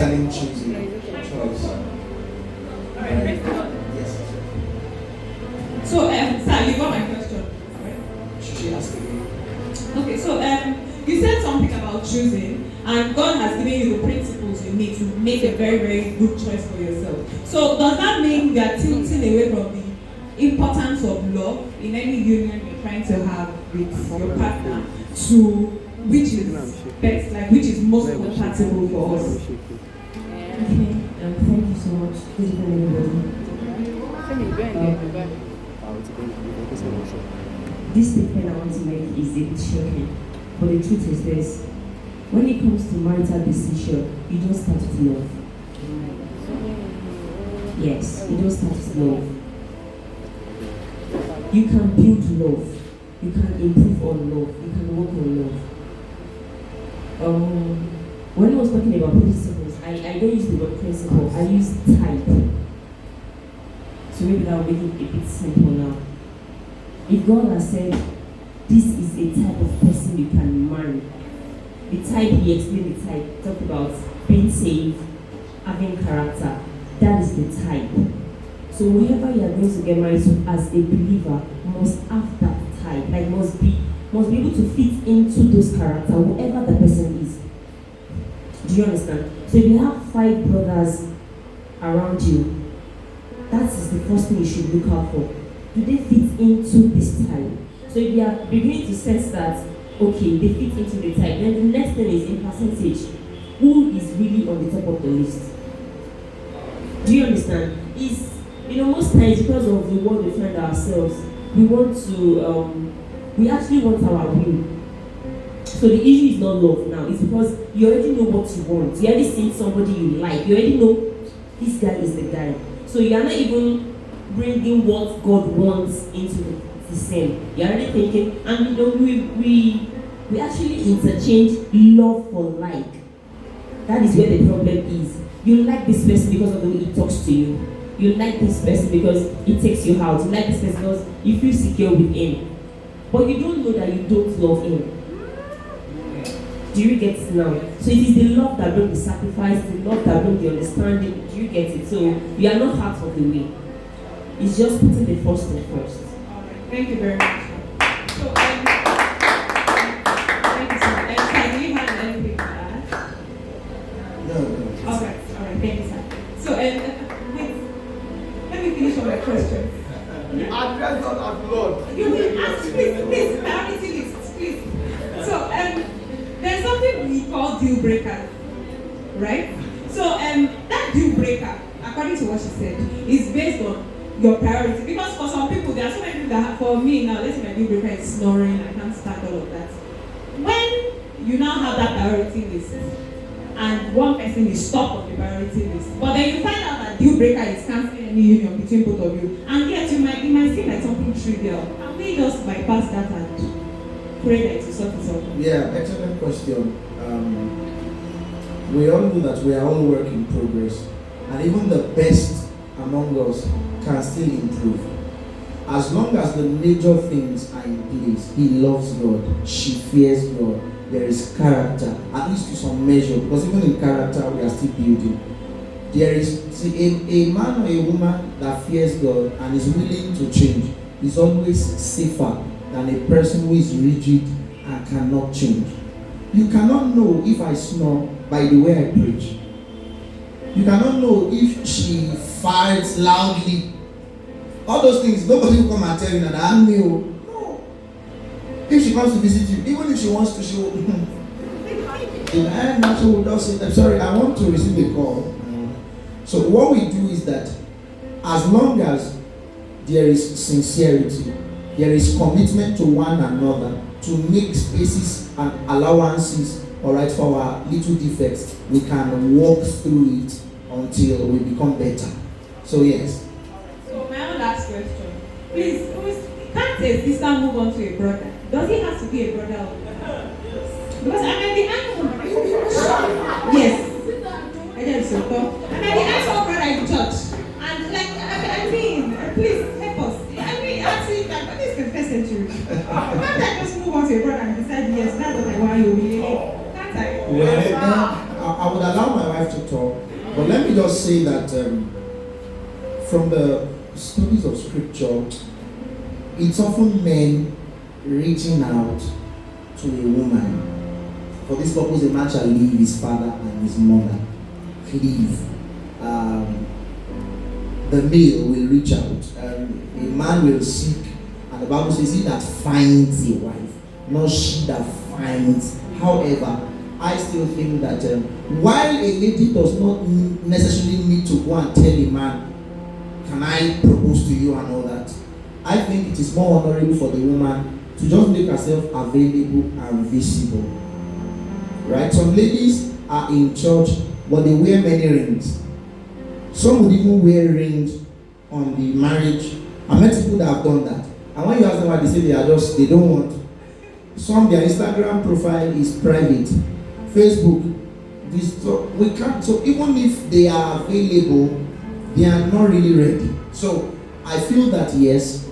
Concerning choosing choice. Yes. So, sir, you got my question. Should she ask again? Okay, so you said something about choosing, and God has given you the principles you need to make a very, very good choice for yourself. So, does that mean you are tilting away from the importance of love in any union you're trying to have with your partner to which is best, like which is most compatible for us? Okay, thank you so much. Good evening, everybody. This statement I want to make is a bit shocking, but the truth is this: when it comes to marital decision, you don't start with love. Yes, you don't start with love. You can build love, you can improve on love, you can work on love. When I was talking about principles, I don't use the word principle, I use type. So maybe that will make it a bit simple now. If God has said, this is a type of person you can marry, the type, he explained the type, talked about being saved, having character, that is the type. So whoever you are going to get married to as a believer must have that type, like must be able to fit into those character, whoever the person is. Do you understand? So if you have 5 brothers around you, that is the first thing you should look out for. Do they fit into this type? So if you are beginning to sense that, okay, they fit into the type, then the next thing is in percentage. Who is really on the top of the list? Do you understand? Is, most times because of the world we find ourselves, we actually want our will. So the issue is not love now. It's because you already know what you want. You already seen somebody you like. You already know this guy is the guy. So you are not even bringing what God wants into the same. You're already thinking, and we actually interchange love for like. That is where the problem is. You like this person because of the way he talks to you. You like this person because he takes you out. You like this person because you feel secure with him. But you don't know that you don't love him. Do you get it now? So it is the love that brings the sacrifice, the love that brings the understanding. Do you get it? So you are not out of the way. It's just putting the first thing first. All right. Thank you very much. So, thank you so much. And do you have anything to add? No. All right. Thank you, sir. So, wait. Let me finish on my question. Address not as Lord. You will ask, please, priority list, please. So, there's something we call deal breaker, right? So, that deal breaker, according to what she said, is based on your priority. Because for some people, there are so many people that, for me now, let's say my deal breaker is snoring, I can't stand all of that. When you now have that priority list, and one person is stuck on the priority list, but then you find out that deal breaker is canceling any union between both of you, and yet it might seem like something trivial. Can we just bypass that and pray that it sort itself out? Yeah, excellent question. We all know that we are all work in progress, and even the best among us can still improve. As long as the major things are in place, he loves God, she fears God, there is character, at least to some measure, because even in character we are still building. There is, a man or a woman that fears God and is willing to change is always safer than a person who is rigid and cannot change. You cannot know if I snore by the way I preach. You cannot know if she farts loudly. All those things, nobody will come and tell you that I'm new. No. If she comes to visit you, even if she wants to, she will. In the end, she will just say, I'm sorry, I want to receive a call. So what we do is that as long as there is sincerity, there is commitment to one another to make spaces and allowances, all right, for our little defects, we can walk through it until we become better. So yes. So my own last question, please, can't a sister move on to a brother? Does he have to be a brother? Because I might be yes. I just so talk. I might be asking brother in church, and like I mean, please help us. I mean, actually, like this is the first century. Can't I just move on to a brother and decide yes, that's what I want you really? Can't I? Well, I I would allow my wife to talk, but let me just say that from the studies of scripture, it's often men reaching out to a woman. For this purpose, a man shall leave his father and his mother. Leave. The male will reach out. A man will seek, and the Bible says, he that finds a wife, not she that finds. However, I still think that while a lady does not necessarily need to go and tell a man, can I propose to you and all that, I think it is more honorable for the woman to just make herself available and visible. Right? Some ladies are in church, but they wear many rings. Some would even wear rings on the marriage. I met people that have done that. And when you ask them why, they say they don't want. Some, their Instagram profile is private. Facebook, we can't. So even if they are available, they are not really ready. So I feel that yes,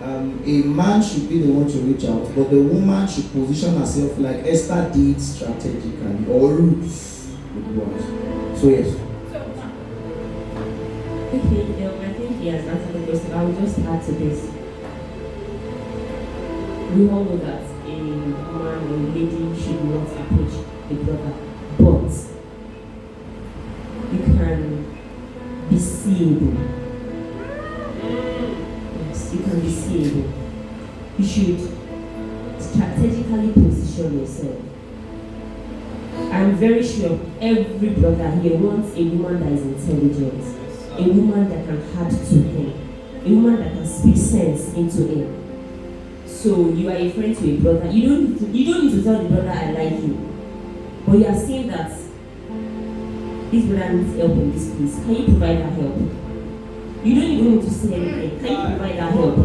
a man should be the one to reach out, but the woman should position herself like Esther did strategically, or Ruth. So yes. Okay, I think he has answered the question. I will just add to this. We all know that a man or a lady should not approach a brother, but you can be seeable. Yes, you can be seeable. You should strategically position yourself. I'm very sure every brother here wants a woman that is intelligent, a woman that can add to him, a woman that can speak sense into him. So you are a friend to a brother. You don't need to tell the brother I like you, but you are saying that this brother needs help in this place. Can you provide that help? You don't even need to say anything. Can you provide that help?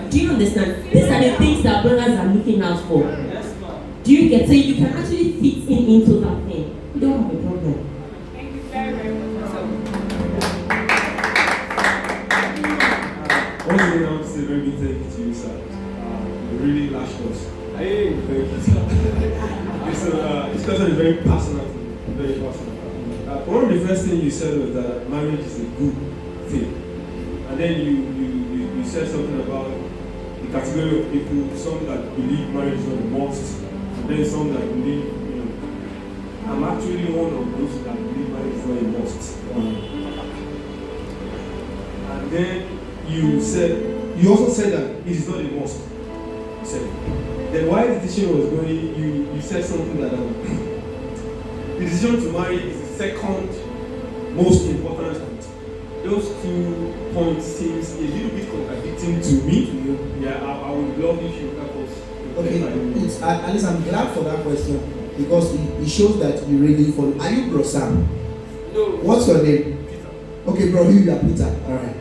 Do you understand? These are the things that brothers are looking out for. Do you get? So you can actually fit into that thing. You don't have a problem. Thank you very, very much. Once again, I want to say very big thank you to you, sir. You really lashed us. Hey, thank you, sir. This question is very personal to me. Very personal. One of the first things you said was that marriage is a good thing. And then you said something about the category of people, some that believe marriage is not a must, and then some that believe, I'm actually one of those that believe marriage is not a must. And then you also said that it is not a must. You said it. Then while the decision was going, you said something that the decision to marry is the second most important point. Those 2 points seems a little bit contradicting to me. Yeah, I would love if you help us. Okay, at least I'm glad for that question because it shows that you really follow. Are you Bro Sam? No. What's your name? Peter. Okay, bro, you are Peter. All right.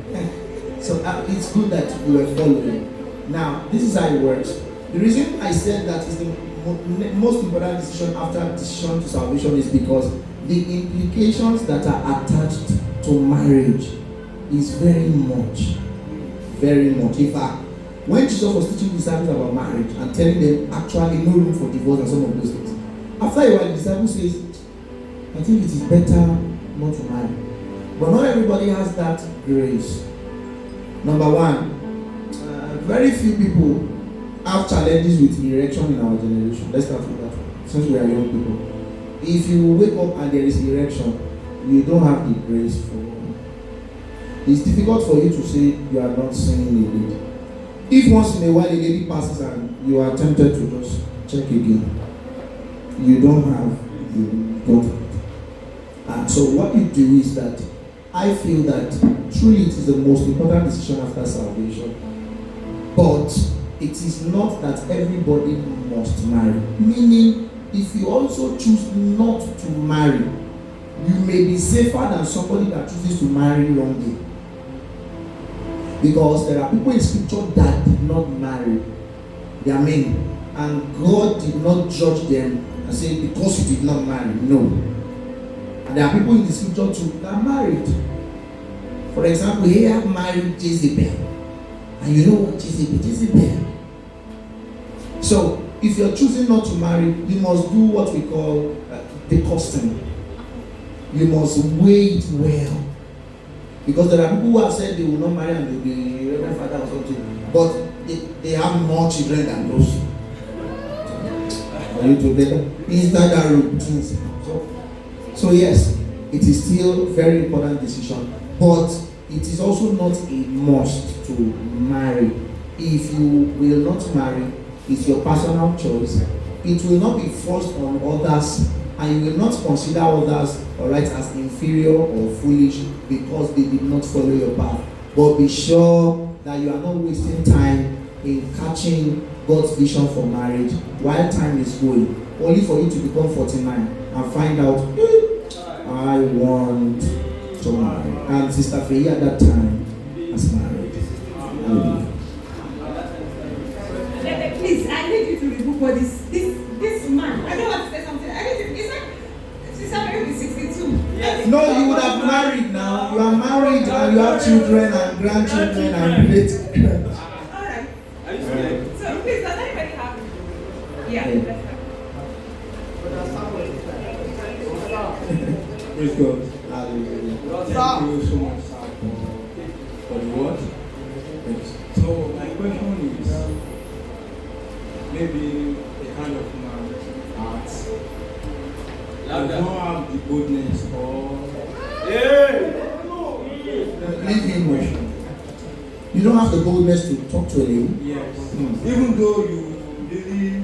So it's good that you were following. Now, this is how it works. The reason I said that is the most important decision after decision to salvation is because the implications that are attached to marriage is very much. In fact, when Jesus was teaching the disciples about marriage and telling them actually no room for divorce and some of those things, after a while the disciple says, I think it is better not to marry. But not everybody has that grace. Number one, very few people have challenges with erection in our generation. Let's start with that one, since we are young people. If you wake up and there is erection, you don't have the grace for it. It's difficult for you to say you are not sinning a lady. If once in a while a lady passes and you are tempted to just check again, you don't have it. So what you do is that I feel that truly it is the most important decision after salvation. But it is not that everybody must marry. Meaning, if you also choose not to marry, you may be safer than somebody that chooses to marry wrongly. Because there are people in scripture that did not marry. They are men. And God did not judge them and say, because you did not marry. No. And there are people in the scripture too that are married. For example, Ahab married Jezebel. And you know what Jezebel. So, if you're choosing not to marry, you must do what we call the costing. You must weigh it well. Because there are people who have said they will not marry and they'll be Reverend Father or something, but they have more children than those. Are you together? Inside that routines. So yes, it is still very important decision, but it is also not a must to marry. If you will not marry, it's your personal choice. It will not be forced on others, and you will not consider others, alright, as inferior or foolish because they did not follow your path. But be sure that you are not wasting time in catching God's vision for marriage while time is going, only for you to become 49 and find out, I want to marry. And Sister Faye at that time has married. Please, I need you to rebuke for this man. I don't want to say something. I need to. It's like Sister Mary is 62. Yes. No, you would have married now. You are married and you have children and grandchildren and great. Alright. So please, does anybody have? Yeah. Praise God. Hallelujah. Thank you so much, sir, for the word. So my question is, maybe a kind of man heart does not have the boldness or Leave him question. You don't have the boldness to talk to a lady. yes, even though you really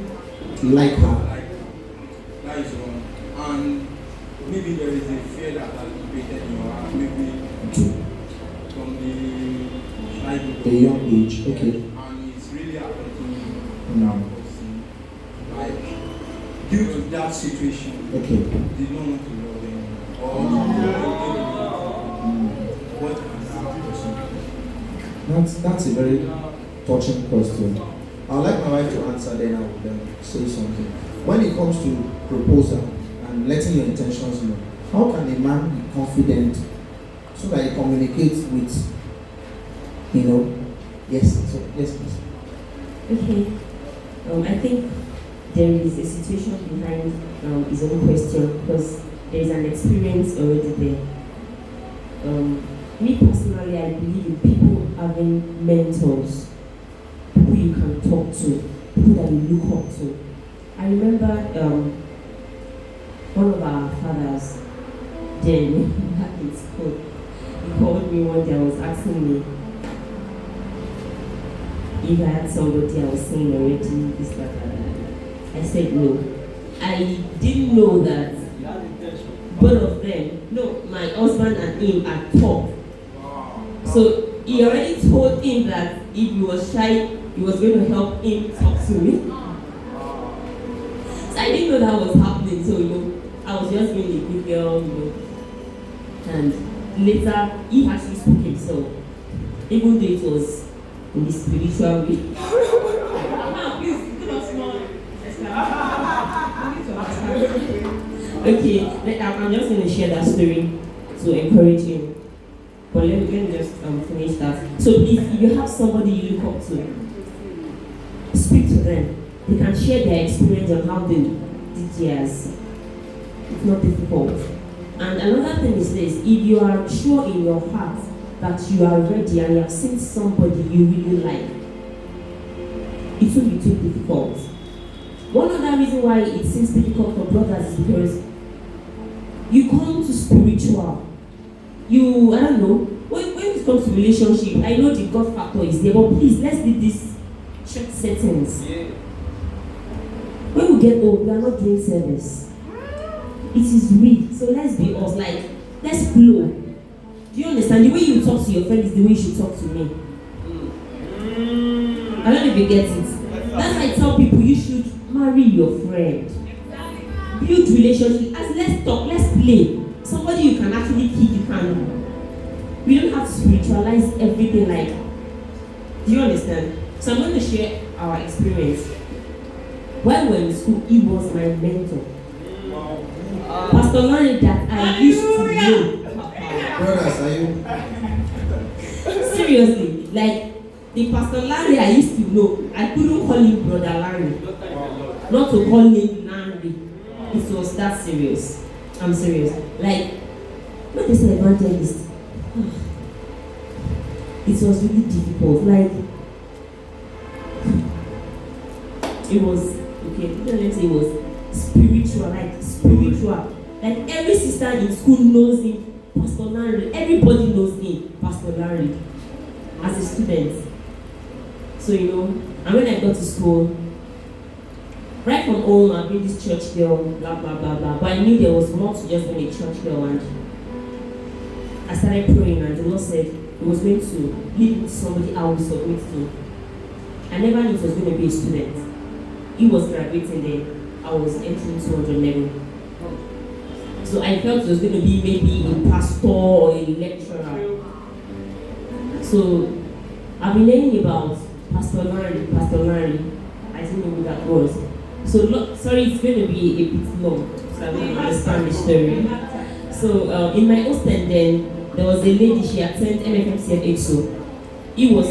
Like her. like her, that is wrong. And maybe there is a fear that has been created in your heart, maybe from the childhood. The young age. Okay. And it's really affecting that person. Like, due to that situation, Okay. they don't want to love anymore. Or what can that person do? That's a very touching question. I'd like my wife to answer, then I would say something. When it comes to proposal and letting your intentions know, how can a man be confident so that he communicates with, yes, so yes, please. Okay. I think there is a situation behind his own question because there is an experience already there. Me personally, I believe in people having mentors, people you can talk to, people that you look up to. I remember one of our fathers, then back in school, he called me one day and was asking me if I had somebody I was seeing already, this, that. I said no. I didn't know that both of them, no, my husband and him had talked. So he already told him that if he was shy, he was going to help him talk to me. So I didn't know that was happening. So, I was just being a good girl, And later, he actually spoke himself. Even though it was in the spiritual way. Now, please, give us more Okay, I'm just going to share that story to encourage him. But let me just finish that. So please, if you have somebody you look up to, speak to them. They can share their experience on how they did theirs. It's not difficult. And another thing is this: if you are sure in your heart that you are ready and you have seen somebody you really like, it won't be too difficult. One other reason why it seems difficult for brothers is because you come to spiritual. I don't know, when it comes to relationship, I know the God factor is there, but please, let's do this church settings. Yeah. When we get old, we are not doing service. It is real, so let's be us, let's flow. Do you understand? The way you talk to your friend is the way you should talk to me. I don't know if you get it. That's why I tell people you should marry your friend. Build relationship. Let's talk, let's play. Somebody you can actually keep, we don't have to spiritualize everything do you understand? So I'm going to share our experience. While we were in school, he was my mentor. Pastor Lanre that I used to know. Brothers, are you? Seriously, the Pastor Lanre I used to know, I couldn't call him Brother Lanre. Not to call him Lanre. it was that serious. I'm serious. Like, not just an evangelist. It was really difficult. Like, it was, okay, let me say it was spiritual. Like, every sister in school knows him, Pastor Lanre. Everybody knows him, Pastor Lanre, as a student. So, and when I got to school, right from home, I've been this church girl, blah, blah, blah, blah. But I knew there was more to just being a church girl. And I started praying, and the Lord said He was going to lead me to somebody I would submit to. I never knew it was going to be a student. He was graduating then. I was entering 200 level. So I felt it was going to be maybe a pastor or a lecturer. So I've been learning about Pastor Lanre. I didn't know who that was. So, sorry, it's going to be a bit long, so I will understand the story. So, in my hostel then, there was a lady, she attended MFMCF EXO. He was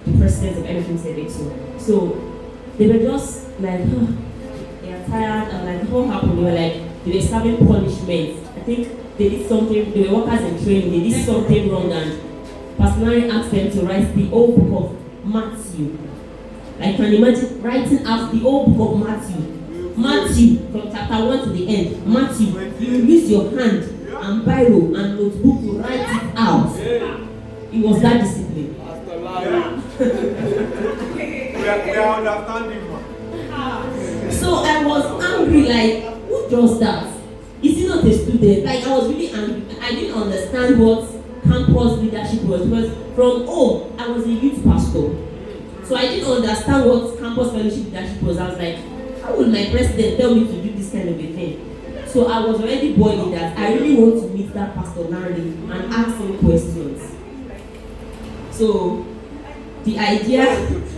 the president of MFMCF EXO. So, they were just like, they are tired, and like, what happened? They were serving punishment. I think they did something, they were workers in training, they did something wrong, and Pastor Lanre asked them to write the whole book of Matthew. I can imagine writing out the whole book of Matthew. Matthew, from chapter 1 to the end. Matthew, you use your hand and biro and notebook to write it out. It was that discipline. We are understanding. So I was angry, like, who does that? Is he not a student? Like, I was really angry. I didn't understand what campus leadership was, because from home, I was a youth pastor. So I didn't understand what campus fellowship leadership was. I was like, how would my president tell me to do this kind of a thing? So I was already boiling that I really want to meet that Pastor Lanre and ask him questions. So the idea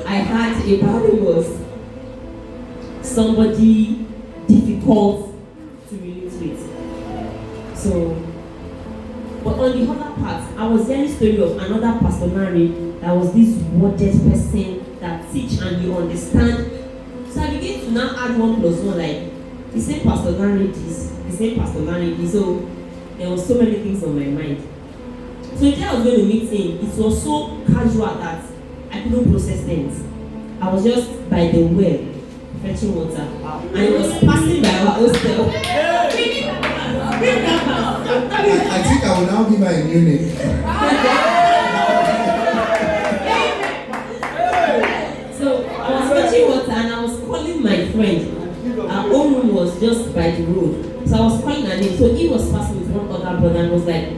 I had about him was somebody difficult to relate with. So, but on the other part, I was hearing the story of another Pastor Lanre that was this worded person that teach and you understand. So I began to now add 1 plus 1, like the same Pastor Lanre this, the same Pastor Lanre this. So there was so many things on my mind. So the day I was going to meet him, it was so casual that I couldn't process things. I was just by the well fetching water, and it was passing by our hostel. I think I will now be my new name. So I was fetching water and I was calling my friend. Our own room was just by the road. So I was calling her name. So he was passing with one other brother and was like,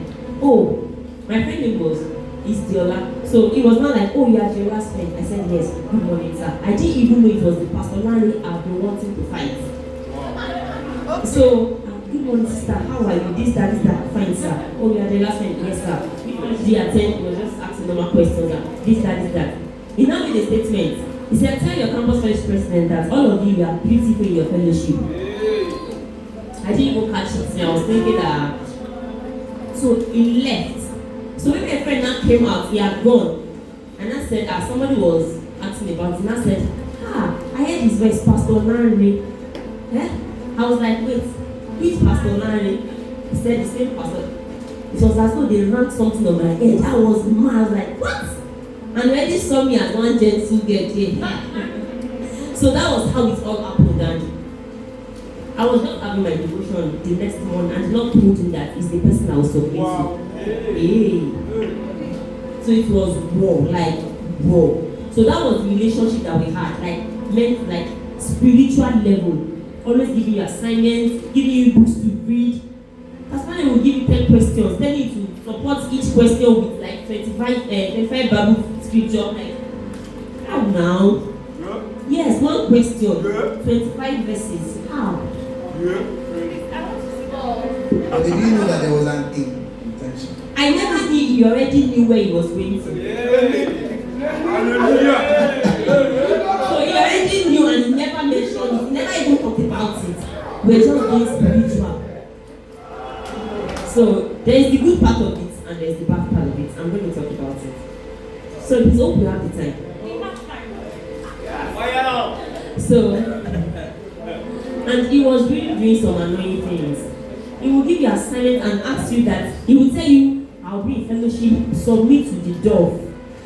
oh, my friend name was Diola. So he was not like, oh, you are Diola's friend. I said, yes, good morning, sir. I didn't even know it was the Pastor Lanre I've been wanting to fight. So, good morning, sister. How are you? This, that. Fine, sir. Oh, you are Diola's friend. Yes, sir. Which one did you attend? He was just asking normal questions. This, that. He now made a statement. He said, tell your campus fellowship president that all of you are beautiful in your fellowship. I didn't even catch it. I was thinking that. So he left. So when my friend now came out, he had gone. And I said, somebody was asking about it. And I said, I heard his voice, Pastor Lanre. I was like, wait, which Pastor Lanre? He said, the same pastor. It was as though they ranked something on my head. I was mad. I was like, what? And when they saw me as one gentle girl, so that was how it all happened. And I was just having my devotion the next morning, and the Lord told me that it's the person I was submit to. Hey. So it was war. So that was the relationship that we had, meant spiritual level. Always giving you assignments, giving you books to read. Pastor Lanre will give you 10 questions, telling you to support each question with 25 Bible scripture. How now? Yes, one question, 25 verses. How? But they didn't know that there was an intention. I never knew. He already knew where he was going to. So he already knew, and he never mentioned it. He never even talked about it. We're just being spiritual. So there is the good part of it and there is the bad part of it. I'm going to talk about it. So please hope you have the time. So And he was really doing some annoying things. He will give you assignment and ask you that, he will tell you, I'll be in fellowship, submit to the door.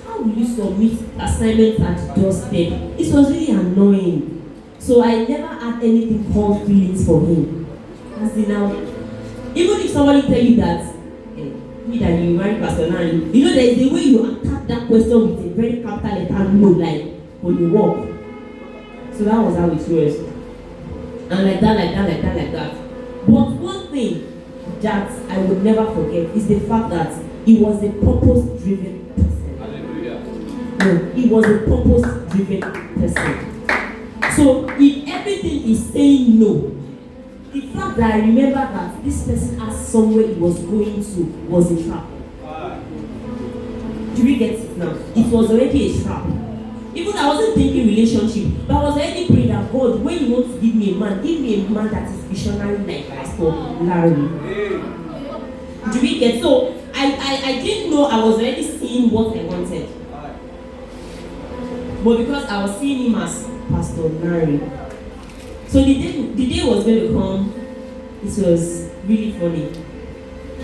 How will you submit assignments at the doorstep? It was really annoying. So I never had anything called feelings for him. As in now, even if somebody tell you that, me that you marry Pastor Lanre, you know there is a way you attack that question with a very capital letter no, like when you walk. So that was how it was. And like that. But one thing that I would never forget is the fact that he was a purpose-driven person. Hallelujah. No, he was a purpose-driven person. So if everything is saying no, the fact that I remember that this person asked somewhere he was going to was a trap. Do we get it now? It was already a trap. Even I wasn't thinking relationship, but I was already praying that God, when you want to give me a man that is visionary like Pastor Lanre. Do we get? So I didn't know I was already seeing what I wanted. But because I was seeing him as Pastor Lanre. So the day was going to come, it was really funny.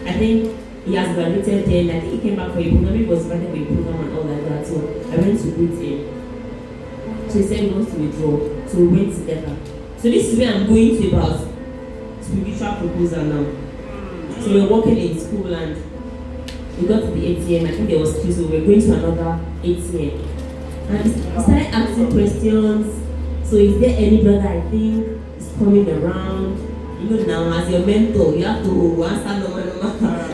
I think he has graduated then. I think he came back for a program. He was invited for a program and all like that. So I went to greet him. So he said he wants to withdraw. So we went together. So this is where I'm going to about spiritual proposal now. So we were walking in school and we got to the ATM. I think there was queue, so we were going to another ATM. And he started asking questions. So is there any brother I think is coming around? You know now as your mentor, you have to answer no.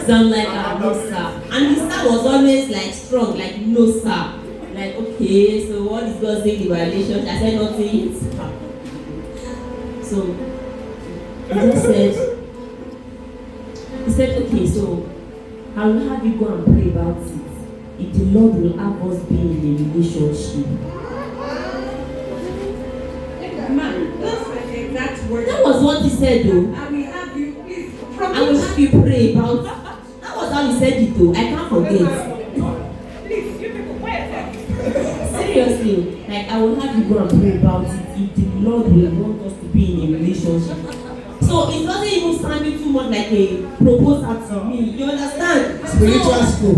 So I'm like, no sir. And the sir was always like strong, like no sir. Like okay, so what is God saying in my relationship? I said nothing. So he said, okay, so I will have you go and pray about it. If the Lord will have us be in a relationship. Man, that's like the exact word. That was what he said though. I will have you, please. I will have you pray about. That was how he said it though. I can't forget. Please, you people, quiet. Seriously, like I will have you go and pray about it if the Lord will want us to be in a relationship. So it doesn't even sound me too much like a proposal to me. You understand? Spiritual school.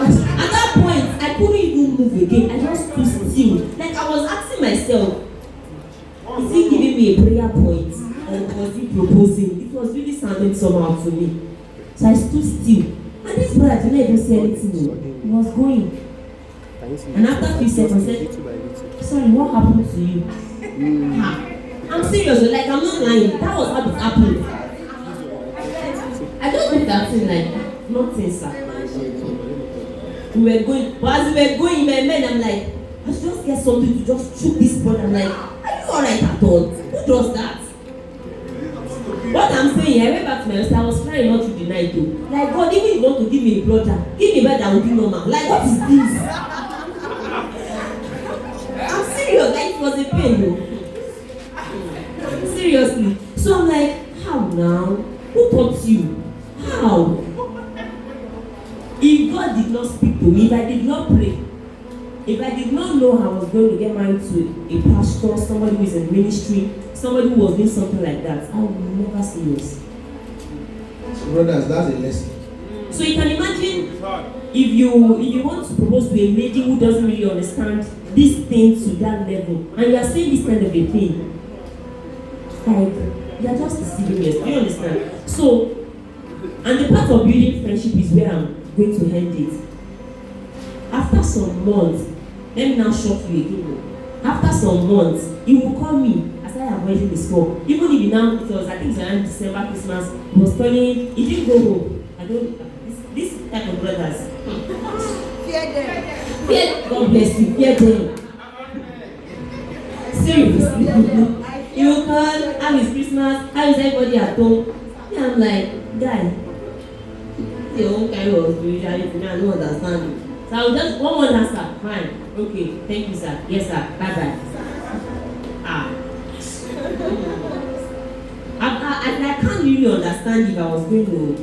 At that point, I couldn't even move again. I just stood still. Like I was asking myself, is he giving me a prayer point or was he proposing? It was really sounding somehow to me. So I stood still. And this brother didn't even say anything. He was going. And after a few seconds, I said, sorry, what happened to you? I'm serious, like I'm not lying. That was how it happened. I just looked at him like, nothing, sir. We were going, but as we were going in my mind, I'm like, I should just get something to just shoot this point. I'm like, are you alright at all? Who does that? What I'm saying, I went back to my house, I was crying all through the night though. Like, God, even if you want to give me a brother, give me a brother that will be normal. Like, what is this? I'm serious, like it was a pain though. Seriously. So I'm like, how now? Who taught you? How? If God did not speak to me, if I did not pray, if I did not know I was going to get married to a pastor, somebody who is in ministry, somebody who was doing something like that, I would never say yes. So brothers, that's a lesson. So you can imagine if you want to propose to a lady who doesn't really understand this thing to that level, and you are saying this kind of a thing, like you are just deceiving yourself. Do you understand? So, and the part of building friendship is where I'm going to end it. After some months, let me now shock you again. After some months, he will call me as I am waiting this call. Even if it was, I think it's around December, Christmas, he was calling, he didn't go home. I don't, this type of brothers. Fear them. Fear, God bless you, fear them. Seriously. He will call, how is Christmas? How is everybody at home? Yeah, I'm like, guy, your own kind of spirituality, I don't understand you. So I will just one answer, fine, okay, thank you sir, yes sir, bye bye. I can't really understand if I was going to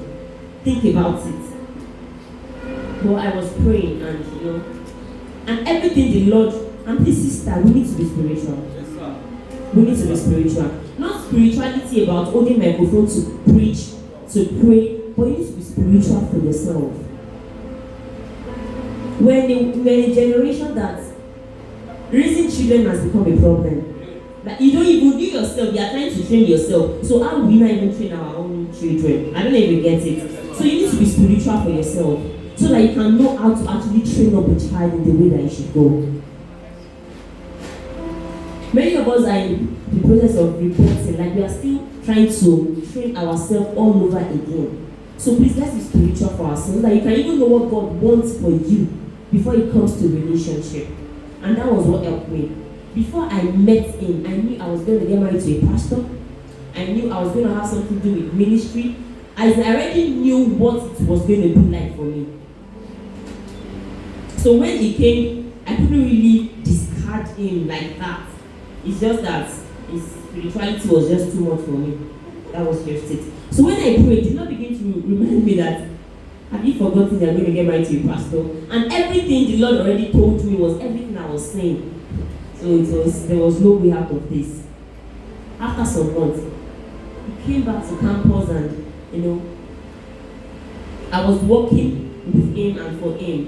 think about it. But I was praying and and everything the Lord, and this sister, we need to be spiritual. Yes, sir. We need to be spiritual. Not spirituality about holding microphone to preach, to pray, but you need to be spiritual for yourself. We're in a generation that raising children has become a problem. Like you don't even you yourself, you are trying to train yourself. So how will we not even train our own children? I don't even get it. So you need to be spiritual for yourself so that you can know how to actually train up a child in the way that you should go. Many of us are in the process of reporting, like we are still trying to train ourselves all over again. So please let's be spiritual for ourselves so that you can even know what God wants for you before it comes to relationship. And that was what helped me. Before I met him, I knew I was going to get married to a pastor. I knew I was going to have something to do with ministry. I already knew what it was going to be like for me. So when he came, I couldn't really discard him like that. It's just that his spirituality was just too much for me. That was just it. So when I prayed, it did not begin to remind me that, have you forgotten that I'm going to get married to a pastor? And everything the Lord already told me was everything I was saying. So there was no way out of this. After some months, he came back to campus and, I was working with him and for him.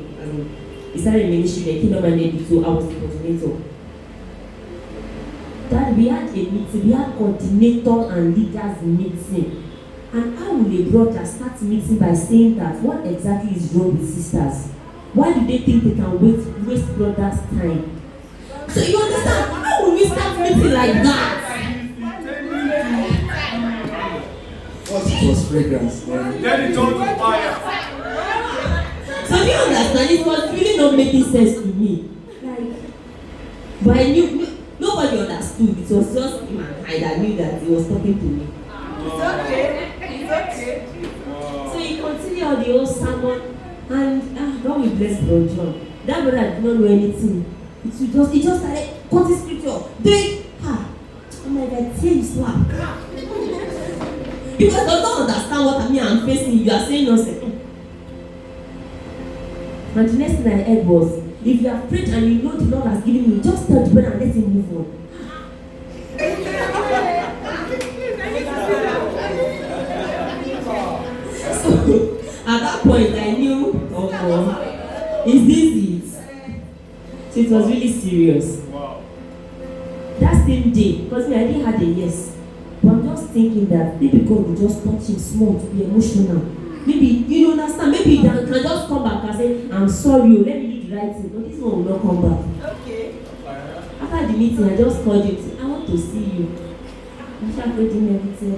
He started a ministry, the Kingdom and so I was the coordinator. That we had a meeting, we had coordinator and leaders meeting. And how will a brother start meeting by saying that what exactly is wrong with sisters? Why do they think they can waste brothers' time? So you understand? How will we start meeting like that? It was fragrance. Then it turned to fire. So do you understand? It was really not making sense to me. But I knew nobody understood. It was just him and I that knew that he was talking to me. It's okay. It's okay. So he continued all the whole sermon, and God will bless Bro John. That brother did not know anything. He just started quoting scripture. I'm like, I tell you, slap. Because I don't understand what I'm facing. You are saying nonsense. And the next thing I heard was, if you are prayed and you know the Lord has given me, just tell the brother and let him move on. So at that point I knew, is this it? So it was really serious. Wow. That same day, because I didn't have a yes, but I'm just thinking that maybe God will just touch him small to be emotional. Maybe, you understand, maybe he can just come back and say, I'm sorry, let me do the right thing. But this one will not come back. Okay. After the meeting, I just called him and said, I want to see you. I started doing everything,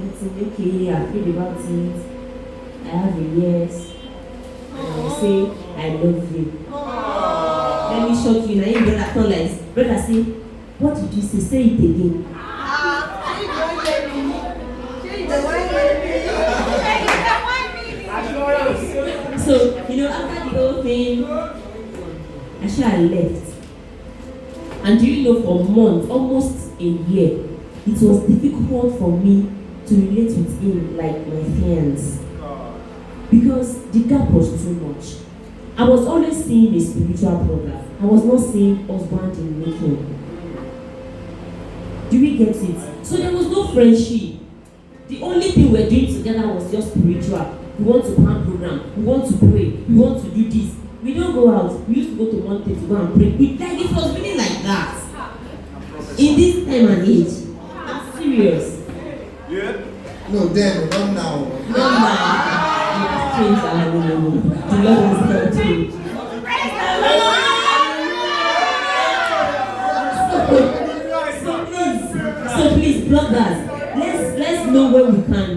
okay, I prayed about it. I have a yes. And I will say, I love you. Let me shock you. Now you brother come like this. Brother say, what did you say? Say it again. So, after the whole thing, I shall left. And do you know, for months, almost a year, it was difficult for me to relate with him like my friends. Because the gap was too much. I was always seeing a spiritual brother. I was not seeing husband in making. Do we get it? So there was no friendship. The only thing we were doing together was just spiritual. We want to plan program. We want to pray. We want to do this. We don't go out. We used to go to mountain to go and pray. It was really like that. In this time and age. I'm serious. Yeah? No, then, not now. Not now. The Lord has helped me. So please, brothers, let's know where we can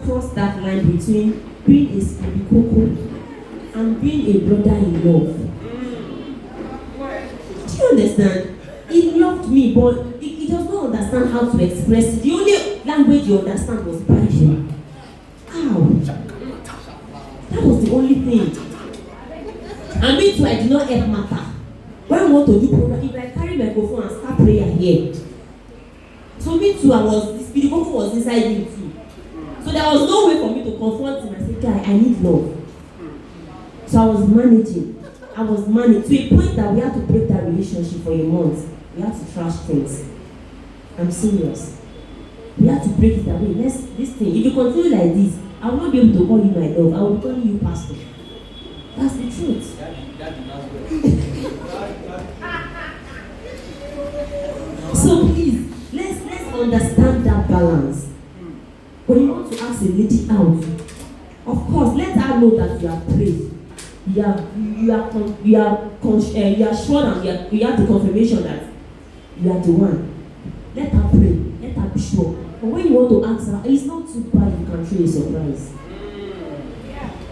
cross that line between being a spiritual and being a brother in love. Do you understand? He loved me, but he does not understand how to express it. The only language he understands was Bible. Ow! That was the only thing. And me too, I did not help matter. When I want to do program, if I carry my microphone and start prayer here. So me too, the spiritual was inside me too. So there was no way for me to confront him and say, guy, I need love. So I was managing to a point that we had to break that relationship for a month. We had to trash things. I'm serious. We have to break it away. This thing, if you continue like this, I will not be able to call you my love. I will be calling you pastor. That's the truth. So please, let's understand that balance. When you want to ask a lady out, of course, let her know that you are prayed. You are sure and you have the confirmation that you are the one. Let her pray. Let her be sure. But when you want to ask her, it's not too bad. You can show a surprise.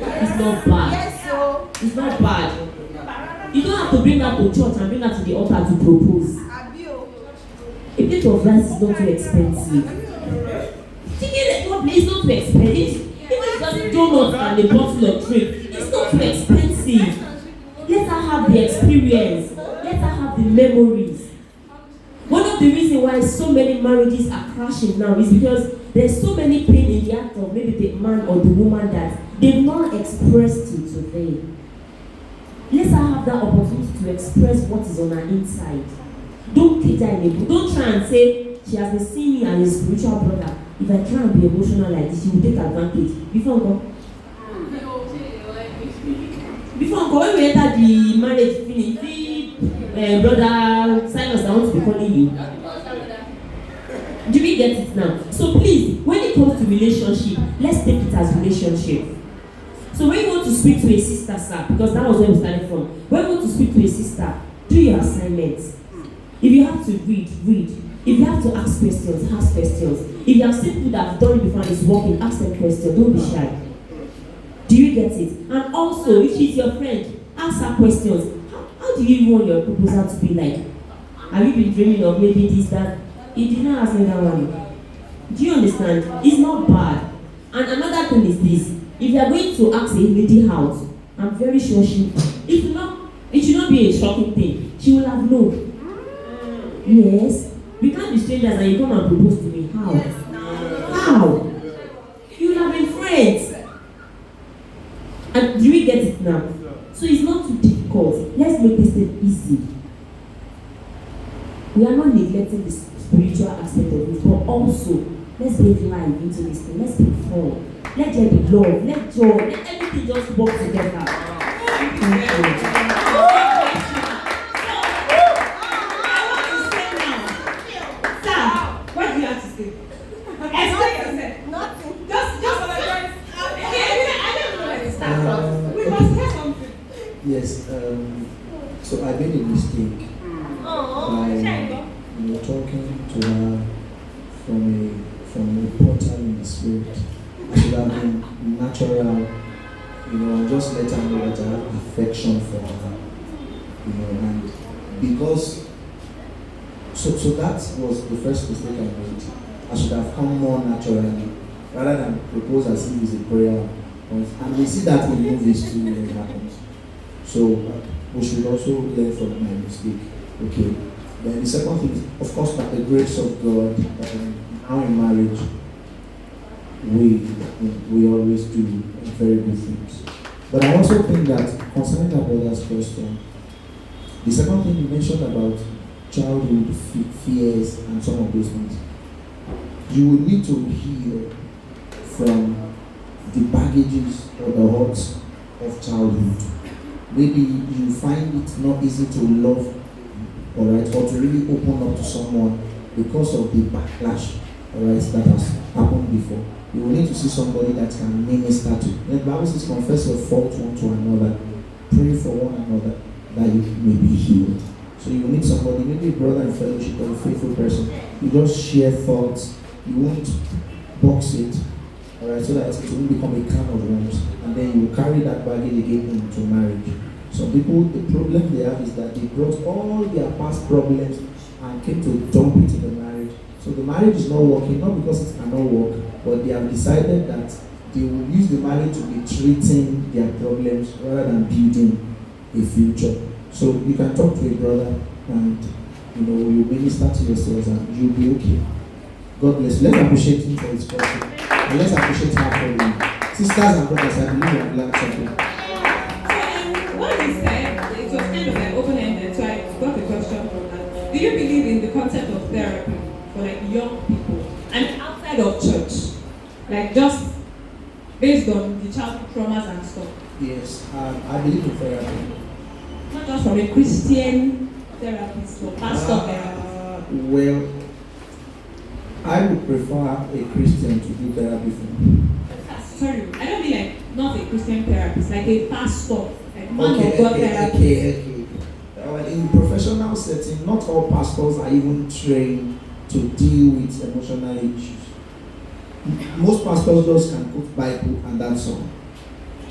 It's not bad. Yes, so. It's not bad. You don't have to bring her to church and bring her to the altar to propose. A plate of rice is not too expensive. It's not too expensive. Even just donuts and a bottle of drink, it's not too expensive. Let her have the experience. Let her have the memories. One of the reasons why so many marriages are crashing now is because there's so many pain in the act of maybe the man or the woman that they've not expressed it today. Let her have that opportunity to express what is on her inside. Don't cater in a book. Don't try and say she has been seeing me as a spiritual brother. If I try and be emotional like this, she will take advantage. Before when we enter the marriage finish, brother Silas, I want to be calling you. Do we get it now? So please, when it comes to relationship, let's take it as relationship. So when you want to speak to a sister, sir, because that was where we started from. When you want to speak to a sister, do your assignments. If you have to read, read. If you have to ask questions, ask questions. If you have seen people that have done it before and it's working, ask them questions. Don't be shy. Do you get it? And also, if she's your friend, ask her questions. How do you want your proposal to be like? Have you been dreaming of maybe this, that? He did not ask me that one. Do you understand? It's not bad. And another thing is this. If you are going to ask a lady out, I'm very sure it should not be a shocking thing. She will have known. Yes. We can't be strangers and you come and propose to me. How? How? You will have been friends. And do we get it now? So it's not too difficult. Let's make this thing easy. We are not neglecting the spiritual aspect of it, but also let's bring life into this thing. Let's be fun. Let there be love. Let joy. Let everything just work together. What do you have to say? Explain yourself. Nothing. Just apologize. We must hear something. Yes, so I made a mistake by talking to her from a portal in the spirit. I should have been natural, and just let her know that I have affection for her, and because so that was the first mistake I made. I should have come more naturally rather than propose as if it's a prayer. And we see that in movies too when it happens. So we should also learn from my mistake. Okay. Then the second thing is, of course, by the grace of God, now in marriage, we always do very good things. But I also think that concerning our brother's question, the second thing you mentioned about childhood fears and some of those things, you will need to heal from the baggages or the hurts of childhood. Maybe you find it not easy to love, alright, or to really open up to someone because of the backlash, alright, that has happened before. You will need to see somebody that can minister to. The Bible says, confess your fault one to another, pray for one another that you may be healed. So you will need somebody, maybe a brother in fellowship or a faithful person. You just share thoughts. You won't box it, alright, so that it won't become a can of worms, and then you will carry that baggage again into marriage. Some people, the problem they have is that they brought all their past problems and came to dump it in the marriage. So the marriage is not working, not because it cannot work, but they have decided that they will use the marriage to be treating their problems rather than building a future. So you can talk to a brother and you minister to yourselves and you'll be okay. God bless you. Let's appreciate him for his question. And let's appreciate her for you. Sisters and brothers, I believe you have learned something. What he said, it was kind of open-ended, so I got a question from that. Do you believe in the concept of therapy for young people, and outside of church, like just based on the childhood traumas and stuff. Yes, I believe in therapy. Not just from a Christian therapist or pastor therapist. Well, I would prefer a Christian to do therapy for me. Sorry, I don't mean like not a Christian therapist, like a pastor, like man of God therapist. Okay. In the professional setting, not all pastors are even trained to deal with emotional issues. Most pastors just can quote Bible and that's all.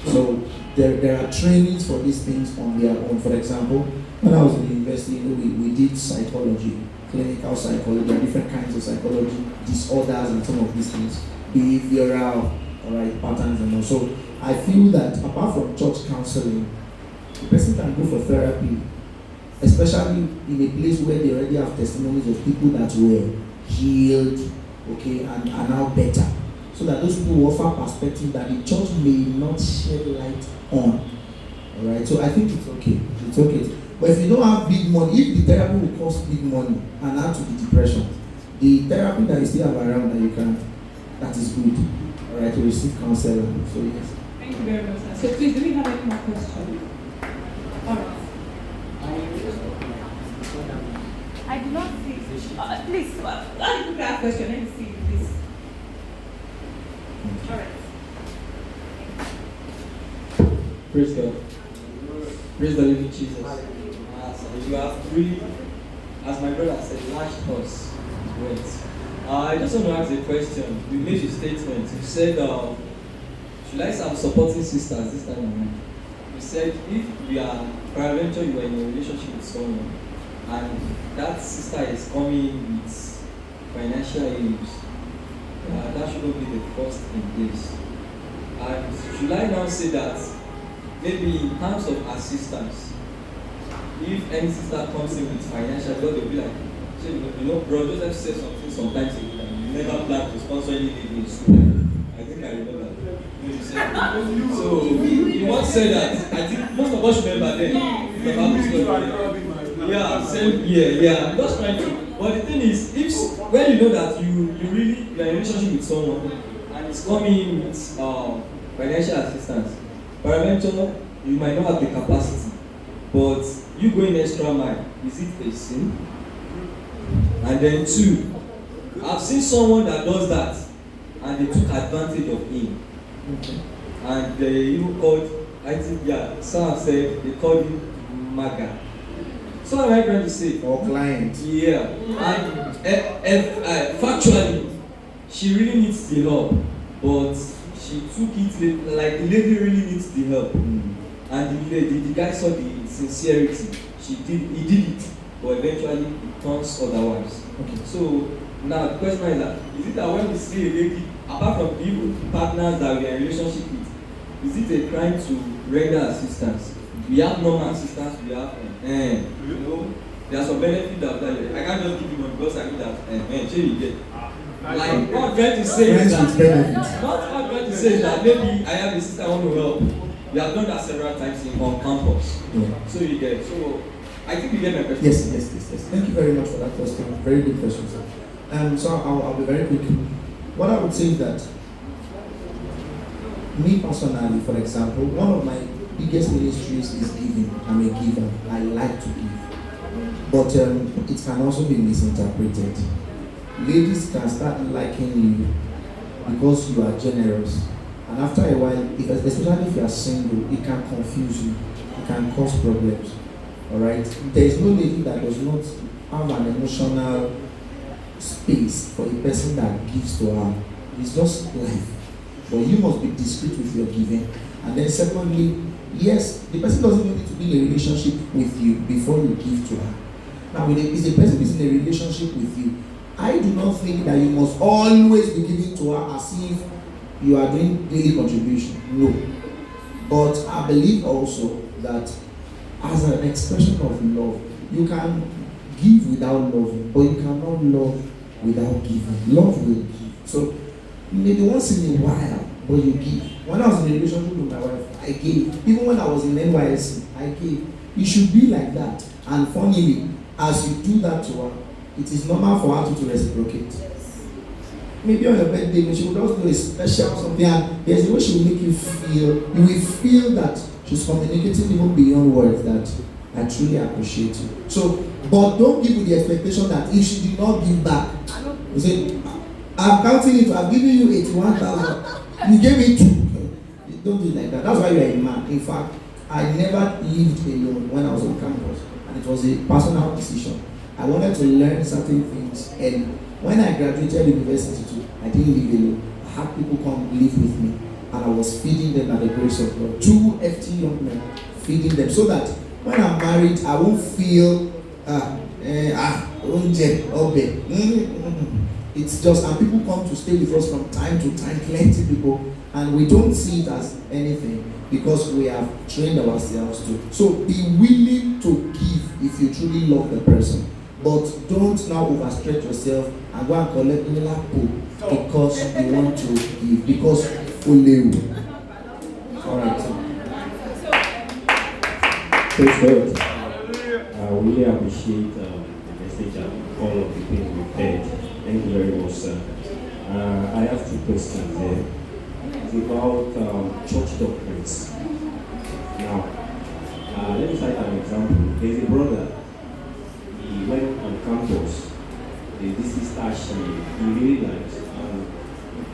So there are trainings for these things on their own. For example, when I was in the university, we did psychology, clinical psychology, there are different kinds of psychology, disorders and some of these things, behavioral, patterns and all. So I feel that apart from church counseling, the person can go for therapy, especially in a place where they already have testimonies of people that were healed, and are now better. So that those people offer perspective that the church may not shed light on. Alright, so I think it's okay. But if you don't have big money, if the therapy will cost big money and add to the depression, the therapy that you still have around that is good. Alright, to receive counseling. So yes. Thank you very much, sir. So please, do we have any more questions? Alright. I do not see. Please, let me that question. Let me see, please. Alright. Praise God. Praise the living Jesus. You have really, as my brother said, lashed us words. I just want to ask a question. You made a statement. You said, should I say I'm supporting sisters this time around? You said if you are, peradventure you are in a relationship with someone, and that sister is coming with financial issues, that shouldn't be the first in place. And should I now say that maybe in terms of assistance, if any sister comes in with financial, they'll be like, bro, Joseph said something sometimes ago that you never plan to sponsor any lady in school. I think I remember that. So you once said that. I think most of us remember then. The Bible story. Yeah, same yeah. I'm just trying to. But the thing is, when you know that you really are in a relationship with someone and it's coming with financial assistance, peradventure you might not have the capacity, but you going extra mile, is it a sin? And then 2, I've seen someone that does that and they took advantage of him. And they even called, I think, some have said they called him MAGA. So what am I trying to say? Or client. Yeah. And factually, she really needs the help, but she took it like the lady really needs the help. And the guy saw the sincerity. He did it, but eventually it turns otherwise. Okay. So now the question is that, is it that when we see a lady, apart from people, partners that we are in relationship with, is it a crime to render assistance? We have normal assistance, we have, there are some benefits that I can't just give you one because I know that, you get. Like, what I'm trying to say is that, maybe I have a sister I want to help. We have done that several times on campus. Yeah. So you get, I think you get my question. Yes. Thank you very much for that question. Very good question, sir. So I'll be very quick. What I would say is that, me personally, for example, one of my biggest ministries is giving. I'm a giver. I like to give. But it can also be misinterpreted. Ladies can start liking you because you are generous. And after a while, especially if you are single, it can confuse you. It can cause problems. Alright? There is no lady that does not have an emotional space for a person that gives to her. It's just life. But you must be discreet with your giving. And then secondly, yes, the person doesn't need to be in a relationship with you before you give to her. Now, if the person is in a relationship with you, I do not think that you must always be giving to her as if you are doing daily contribution. No. But I believe also that as an expression of love, you can give without loving, but you cannot love without giving. Love will give. So maybe once in a while, but you give. When I was in a relationship with my wife, I gave. Even when I was in NYSC, I gave. It should be like that. And funnily, as you do that to her, it is normal for her to reciprocate. Maybe on your birthday, she will just do a special something, and there's a way she will make you feel. You will feel that she's communicating even beyond words, that I truly appreciate you. So, but don't give you the expectation that if she did not give back, you say, I'm counting it, I've given you 81,000. You gave me 2. Don't do it like that. That's why you are a man. In fact, I never lived alone when I was on campus, and it was a personal decision. I wanted to learn certain things, and when I graduated university too, I didn't live alone. I had people come live with me, and I was feeding them at the grace of God. 2 FT young men, feeding them, so that when I'm married, I won't feel it's just, and people come to stay with us from time to time, plenty people, and we don't see it as anything because we have trained ourselves to. So be willing to give if you truly love the person, but don't now overstretch yourself and go and collect lapo because you want to give, because only. Alright. Praise God. I really appreciate the message and all of the things we've heard. Thank you very much, sir. I have 2 questions there. It's about church doctrines. Now, let me cite an example. There's a brother, he went on campus. There's this sister he really likes,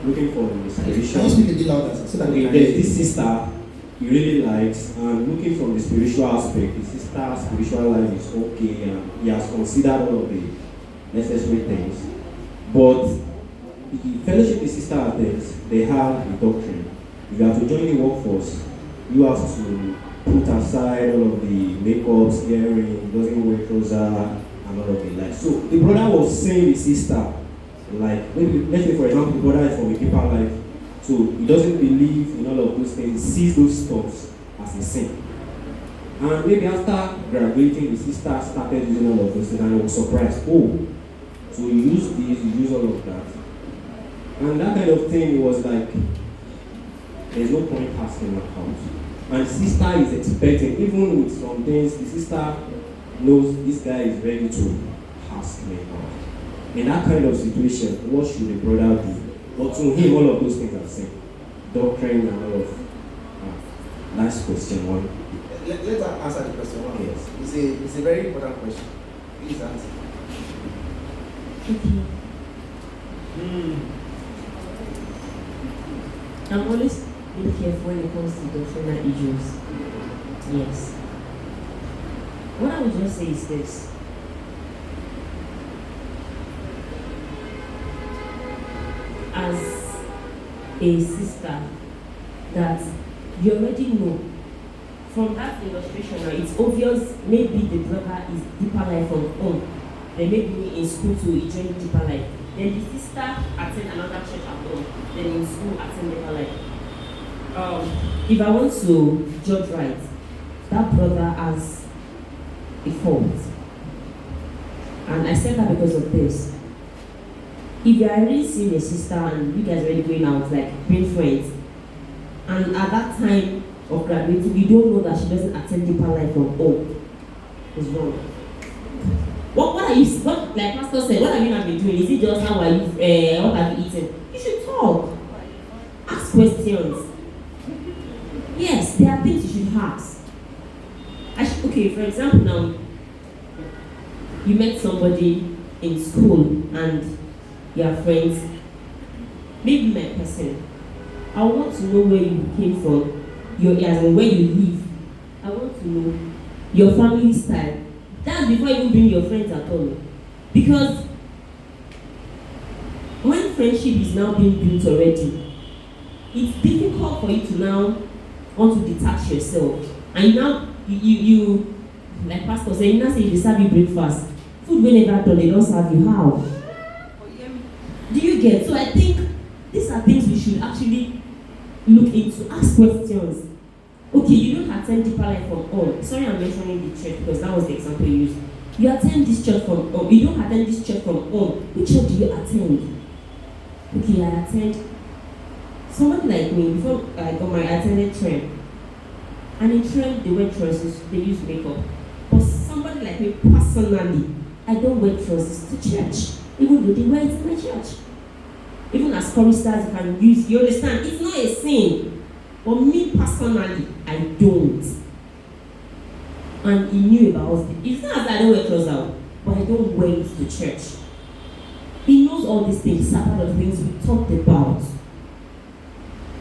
looking for the spiritual. Can you speak a bit louder, so that we can hear? There's this sister he really likes, and looking from the spiritual aspect, his sister's spiritual life is okay, and he has considered all of the necessary things. But the fellowship his sister attends, they have a doctrine. If you have to join the workforce, you have to put aside all of the makeups, earrings, doesn't wear trousers, and all of the like. So the brother was saying the sister, like, maybe, let's say for example, the brother is from a deeper life. So he doesn't believe in all of those things, he sees those stuff as a sin. And maybe after graduating, the sister started using all of those things and he was surprised. Oh, so you use this, you use all of that. And that kind of thing was like, there's no point asking her out. And the sister is expecting, even with some things, the sister knows this guy is ready to ask me out. In that kind of situation, what should the brother do? But to him, all of those things are same. Doctrine and all of last question 1. Let's answer the question 1. Yes. It's a very important question. Please answer. Okay. I'm always being careful when it comes to doctrinal issues. Yes. What I would just say is this. As a sister, that you already know from that illustration, it's obvious maybe the brother is deeper life from home. Then maybe in school too, he joined deeper life. Then the sister attend another church at home. Then in school attend deeper life. If I want to judge right, that brother has a fault. And I said that because of this. If you are really seeing your sister and you guys are already going out, like being friends, and at that time of graduating, you don't know that she doesn't attend deeper life from home, it's wrong. What are you, what, like Pastor said, what have you not been doing? Is it just how are you, what have you eaten? You should talk. Ask questions. Yes, there are things you should ask. Okay, for example now, you met somebody in school and you are friends, maybe my person. I want to know where you came from, as in where you live. I want to know your family style. That's before you even bring your friends at all. Because when friendship is now being built already, it's difficult for you to now want to detach yourself. And now you like Pastor said, you now say they serve you breakfast. Food when never done, they don't serve you. How? Do you get? So I think these are things we should actually look into. Ask questions. Okay, you don't attend deeper life from home. Sorry, I'm mentioning the church because that was the example you used. You attend this church from home. You don't attend this church from home. Which church do you attend? Okay, I attend. Somebody like me, before I got married, I attended Trend. And in Trend, they wear dresses, they use makeup. But somebody like me, personally, I don't wear trousers to church, even though they wear it in my church. Even as choristers, you can use, you understand, it's not a sin. But me personally, I don't. And he knew about it. It's not as I don't wear trousers, but I don't wear it to church. He knows all these things, a lot of things we talked about.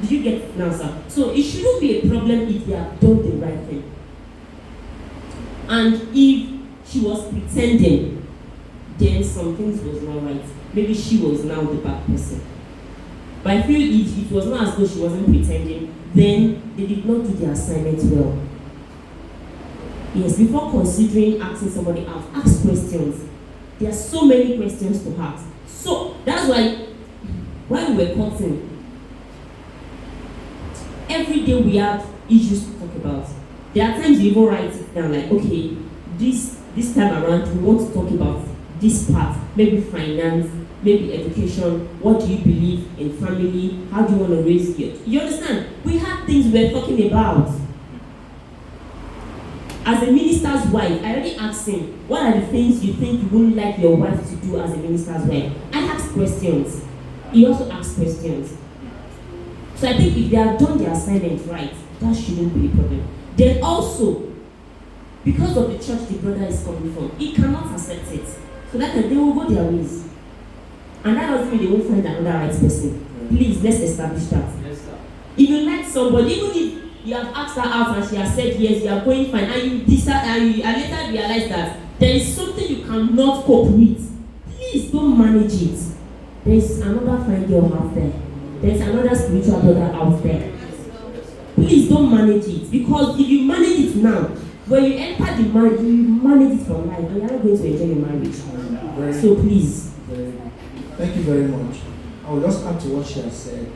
Did you get it now, sir? So it shouldn't be a problem if they have done the right thing. And if she was pretending, then some things was not right. Maybe she was now the bad person. But I feel if it was not as though she wasn't pretending, then they did not do their assignment well. Yes, before considering asking somebody out, ask questions. There are so many questions to ask. So that's why when we were cutting, every day we have issues to talk about. There are times we even write it down like, okay, this time around we want to talk about this part, maybe finance, maybe education, what do you believe in family, how do you want to raise kids? You understand? We have things we're talking about. As a minister's wife, I already asked him, what are the things you think you wouldn't like your wife to do as a minister's wife? I asked questions. He also asked questions. So I think if they have done their assignment right, that shouldn't be a problem. Then also, because of the church the brother is coming from, he cannot accept it. So that they will go their ways. And that doesn't mean they won't find another right person. Please, let's establish that. Yes, sir. If you like somebody, even if you have asked her out and she has said yes, you are going fine, and you decide and you later realize that there is something you cannot cope with, please don't manage it. There is another fine girl out there. There is another spiritual brother out there. Please don't manage it, because if you manage it now, when you enter the marriage, you manage it for life, and you are not going to enjoy your marriage. So please. Thank you very much. I will just add to what she has said.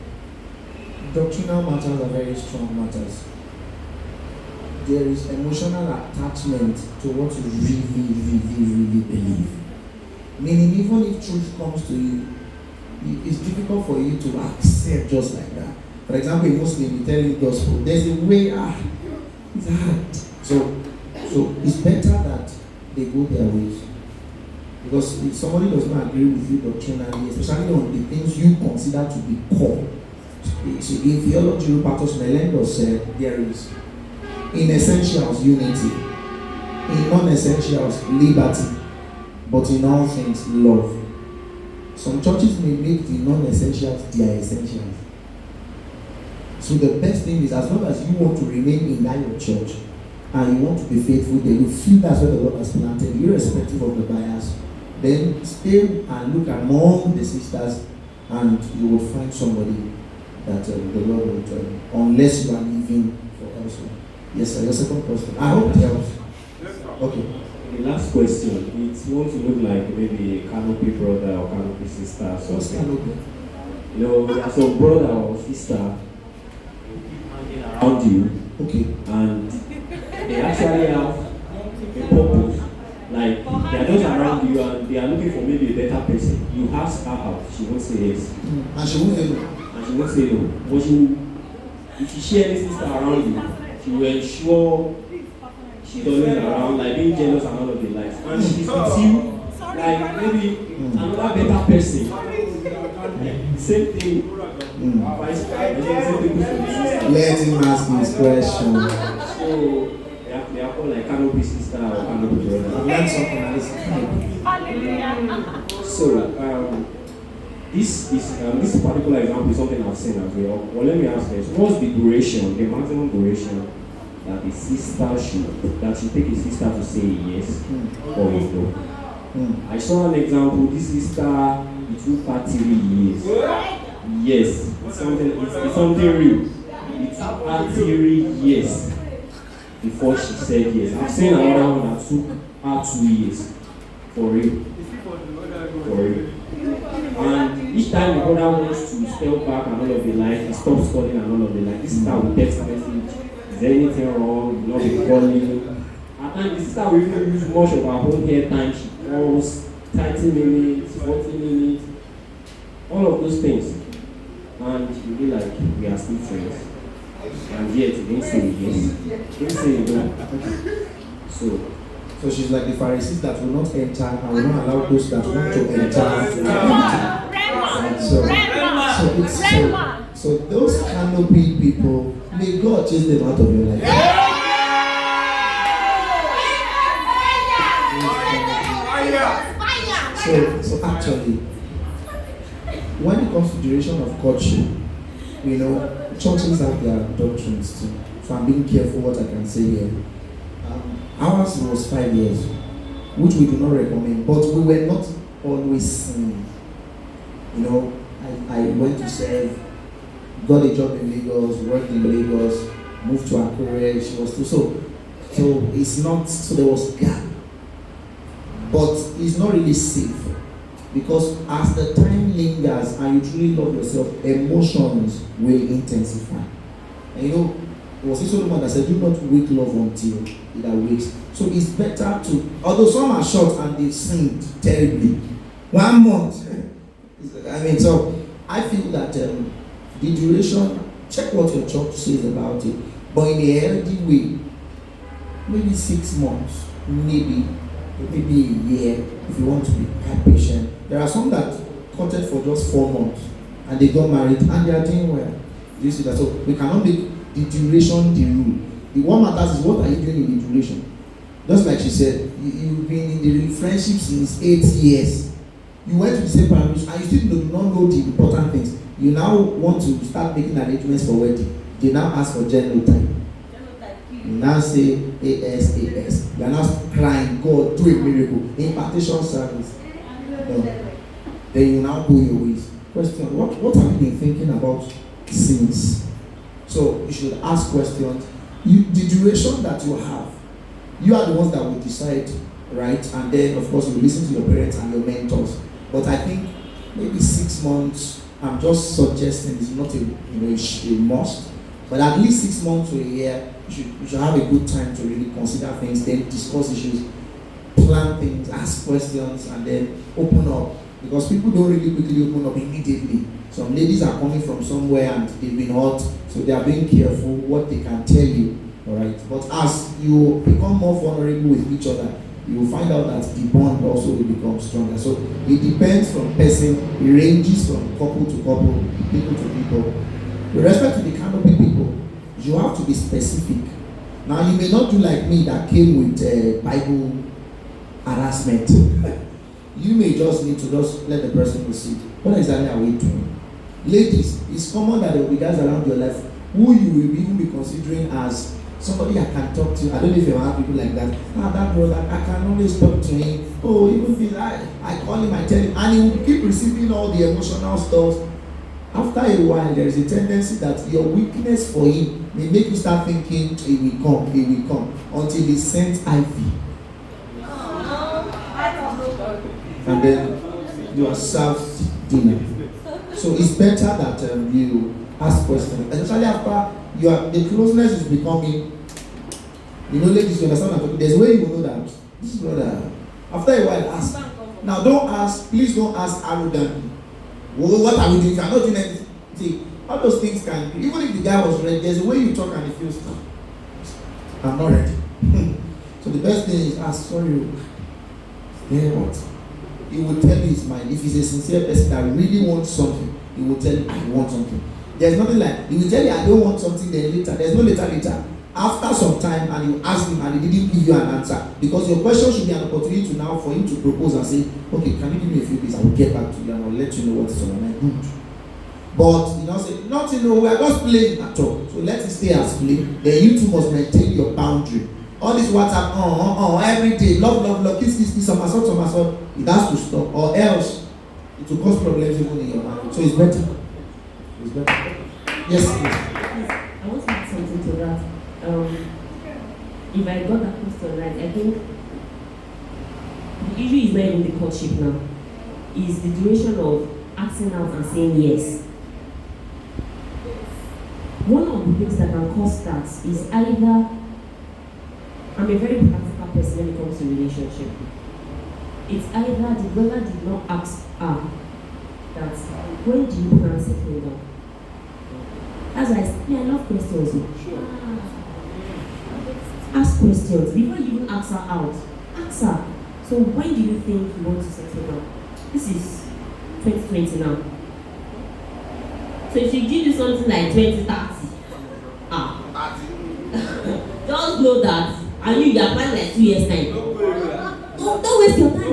Doctrinal matters are very strong matters. There is emotional attachment to what you really believe. Meaning, even if truth comes to you, it's difficult for you to accept just like that. For example, a Muslim, you tell you gospel, there's a way, it's hard. So it's better that they go their ways. Because if somebody does not agree with you doctrinally, especially on the things you consider to be core, in theology, Rupertus Melendor said there is in essentials unity, in non-essentials liberty, but in all things love. Some churches may make the non-essentials their essentials. So the best thing is, as long as you want to remain in that your church and you want to be faithful there, you feel that's where the Lord has planted, irrespective of the bias, then stay and look among the sisters and you will find somebody that the Lord will join, unless you are living for elsewhere. Yes, sir. Your second question. I hope it helps. Okay. The last question. It wants to look like maybe a canopy brother or canopy sister. What's canopy? You know, there's a brother or sister around you. Okay. And they actually have a purpose. Like, they are just around you and they are looking for maybe a better person. You ask her out, she won't say yes. And she won't say no. And she won't say no. But if she share any sister around you, she will ensure she's always around, like being jealous and all of the likes. And she's with you, like maybe another better person. Same thing. Vice versa. Let him ask his question. So they are called like canopy sister or canopy brother. I've learned something on this. So this particular example is something I've seen as well. Well, let me ask this: what's the duration, the maximum duration that a sister should take a sister to say yes or a no? I saw an example. This sister, it took her 3 years. Yes, it's something real. It took her 3 years before she said yes. I've seen another one that took her 2 years. For real. For real. And each time the brother wants to step back and all of the like, he stops calling and all of the like. This sister will text message. Is there anything wrong? You not be calling. At times the sister will even use much of her own hair time. She calls 30 minutes, 40 minutes, all of those things. And you be like, we are still friends. And yet, you didn't say yes. You didn't say no. So, So she's like the Pharisees that will not enter and will not allow those that want to enter. So those canopy people, may God chase them out of your life. So actually, when it comes to duration of courtship, churches have their doctrines too. So I'm being careful what I can say here. Ours was 5 years, which we do not recommend, but we were not always sinning. I went to serve, got a job in Lagos, worked in Lagos, moved to Akure. She was too. So it's not. So there was gap, but it's not really safe because as the time lingers and you truly love yourself, emotions will intensify. And it was this woman that said, "Do not wake love until it awakes." So it's better to, although some are short and they've sinned terribly. 1 month. So I feel that the duration, check what your church says about it, but in a healthy way, maybe 6 months, maybe a year, if you want to be patient. There are some that courted for just 4 months and they got married and they are doing well. Do you see that? So we cannot make the duration the rule. The one matters is what are you doing in the duration. Just like she said, you've been in the friendship since 8 years. You went to the same primary school and you still do not know the important things. You now want to start making arrangements for wedding. They now ask for genotype. You now say AS. You are now crying, God, do a miracle. Impartation service. No. Then you now go your ways. Question, what have you been thinking about since? So you should ask questions. The duration that you have, you are the ones that will decide, right? And then, of course, you listen to your parents and your mentors. But I think maybe 6 months, I'm just suggesting it's not a must. But at least 6 months to a year, you should have a good time to really consider things, then discuss issues, plan things, ask questions, and then open up. Because people don't really quickly open up immediately. Some ladies are coming from somewhere and they've been hurt, so they are being careful what they can tell you. Alright. But as you become more vulnerable with each other, you will find out that the bond also will become stronger. So it depends from person, it ranges from couple to couple, people to people. With respect to the canopy people, you have to be specific. Now you may not do like me that came with Bible harassment. You may just need to just let the person proceed. What exactly are we doing? Ladies, it's common that there will be guys around your life who you will even be considering as somebody I can talk to. I don't know if you have people like that. That brother, I can always talk to him. Oh, even if I call him, I tell him, and he will keep receiving all the emotional stuff. After a while, there is a tendency that your weakness for him may make you start thinking, he will come, until he sends ivy. And then you are served dinner. So it's better that you ask questions, especially after the closeness is becoming. Ladies, you understand what I'm talking. There's a way you will know that this is brother. After a while, ask. Now, don't ask. Please don't ask arrogantly. Well, what are we doing? If you are not doing anything, all those things can. Even if the guy was ready, there's a way you talk and he feels, I'm not ready. So the best thing is ask. Sorry. Yeah, what? He will tell you his mind. If he's a sincere person that really wants something, he will tell you, I want something. There's nothing like, he will tell you, I don't want something, then later. There's no later. After some time, and you ask him and he didn't give you an answer. Because your question should be an opportunity now for him to propose and say, okay, can you give me a few days? I will get back to you and I'll let you know what is on my mind. Good. But, say, nothing, we are just playing at all. So let it stay as play. Then you too must maintain your boundary. All this WhatsApp, every day, love, kiss, some assault, it has to stop, or else it will cause problems even in your marriage. So it's better. Yes, please. I want to add something to that. If I got that question right, I think the issue is not even the courtship now. Is the duration of asking out and saying yes. One of the things that can cause that is either, I'm a very practical person when it comes to relationship. It's either the brother did not ask her that when do you plan to settle down? That's why I love questions. Sure. Ask questions before you even ask her out. ask her, so when do you think you want to settle down? This is 2020 now. So if she give you something like 2030, just know that, and you are planning like 2 years time. Don't waste your time.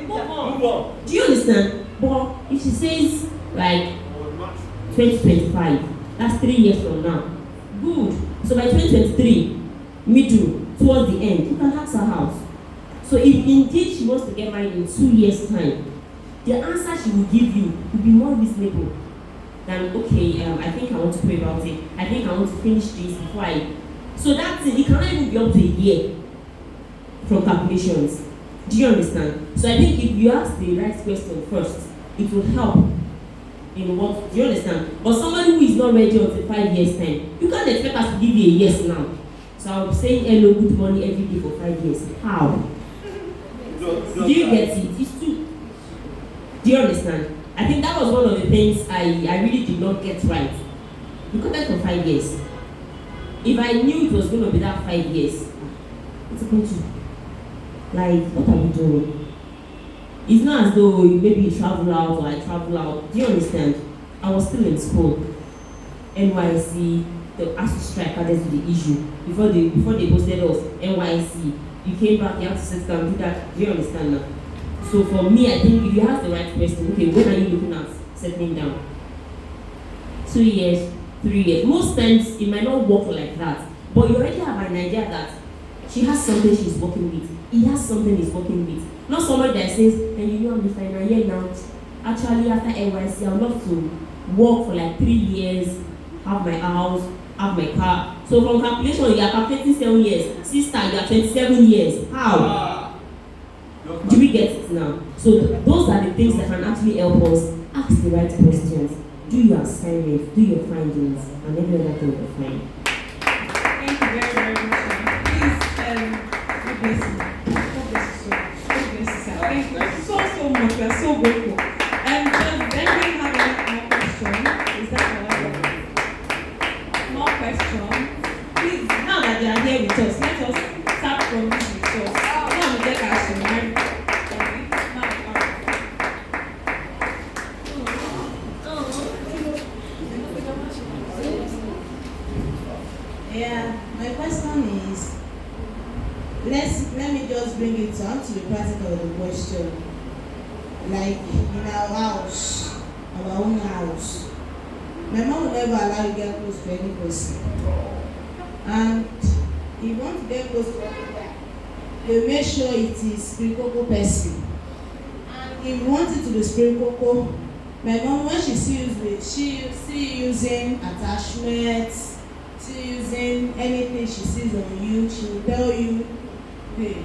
Move on. Do you understand? But if she says like 2025, that's 3 years from now. Good. So by 2023, middle, towards the end, you can ask her out. So if indeed she wants to get married in 2 years' time, the answer she will give you will be more reasonable than, okay, I think I want to pray about it. I think I want to finish this before I. So that's it. It cannot even be up to a year from calculations. Do you understand? So I think if you ask the right question first, it will help in what. Do you understand? But somebody who is not ready until 5 years' time, you can't expect us to give you a yes now. So I'll be saying hello, good morning every day for 5 years. How? Do you get it? It's too. Do you understand? I think that was one of the things I really did not get right. We got that for 5 years. If I knew it was going to be that 5 years, it's a country. Like, what are we doing? It's not as though maybe you travel out or I travel out. Do you understand? I was still in school. NYC, the ASU strike added to the issue. Before they posted us, NYC, you came back, you have to sit down, do that. Do you understand now? So for me, I think if you ask the right question, okay, when are you looking at settling down? 2 years, 3 years. Most times it might not work like that, but you already have an idea that she has something she's working with. He has something he's working with. Not somebody that says, and you know I'm the final year now. Actually, after NYC, I would love to work for like 3 years, have my house, have my car. So from calculation, you are calculating 7 years. Sister, you are 27 years. How? Do we get it now? So those are the things that can actually help us ask the right questions, do your assignments, do your findings, and every other thing will be fine. Thank you very, very much. Please, God bless you. God bless you so much. God bless you, sir. Thank you so much. We are so grateful. Does anybody have any more questions? Is that all? More questions? Please, now that they are here with us, let us start from this with us. Now we get our story. Yeah, my question is, let me just bring it on to the practical of the question. Like in our house, our own house, my mom will never allow you to get close to any person. And if you want to get close to anybody, they make sure it is spiritual person. And if you want it to be spiritual, my mom, when she see using attachments, using anything she sees on you, she will tell you, hey,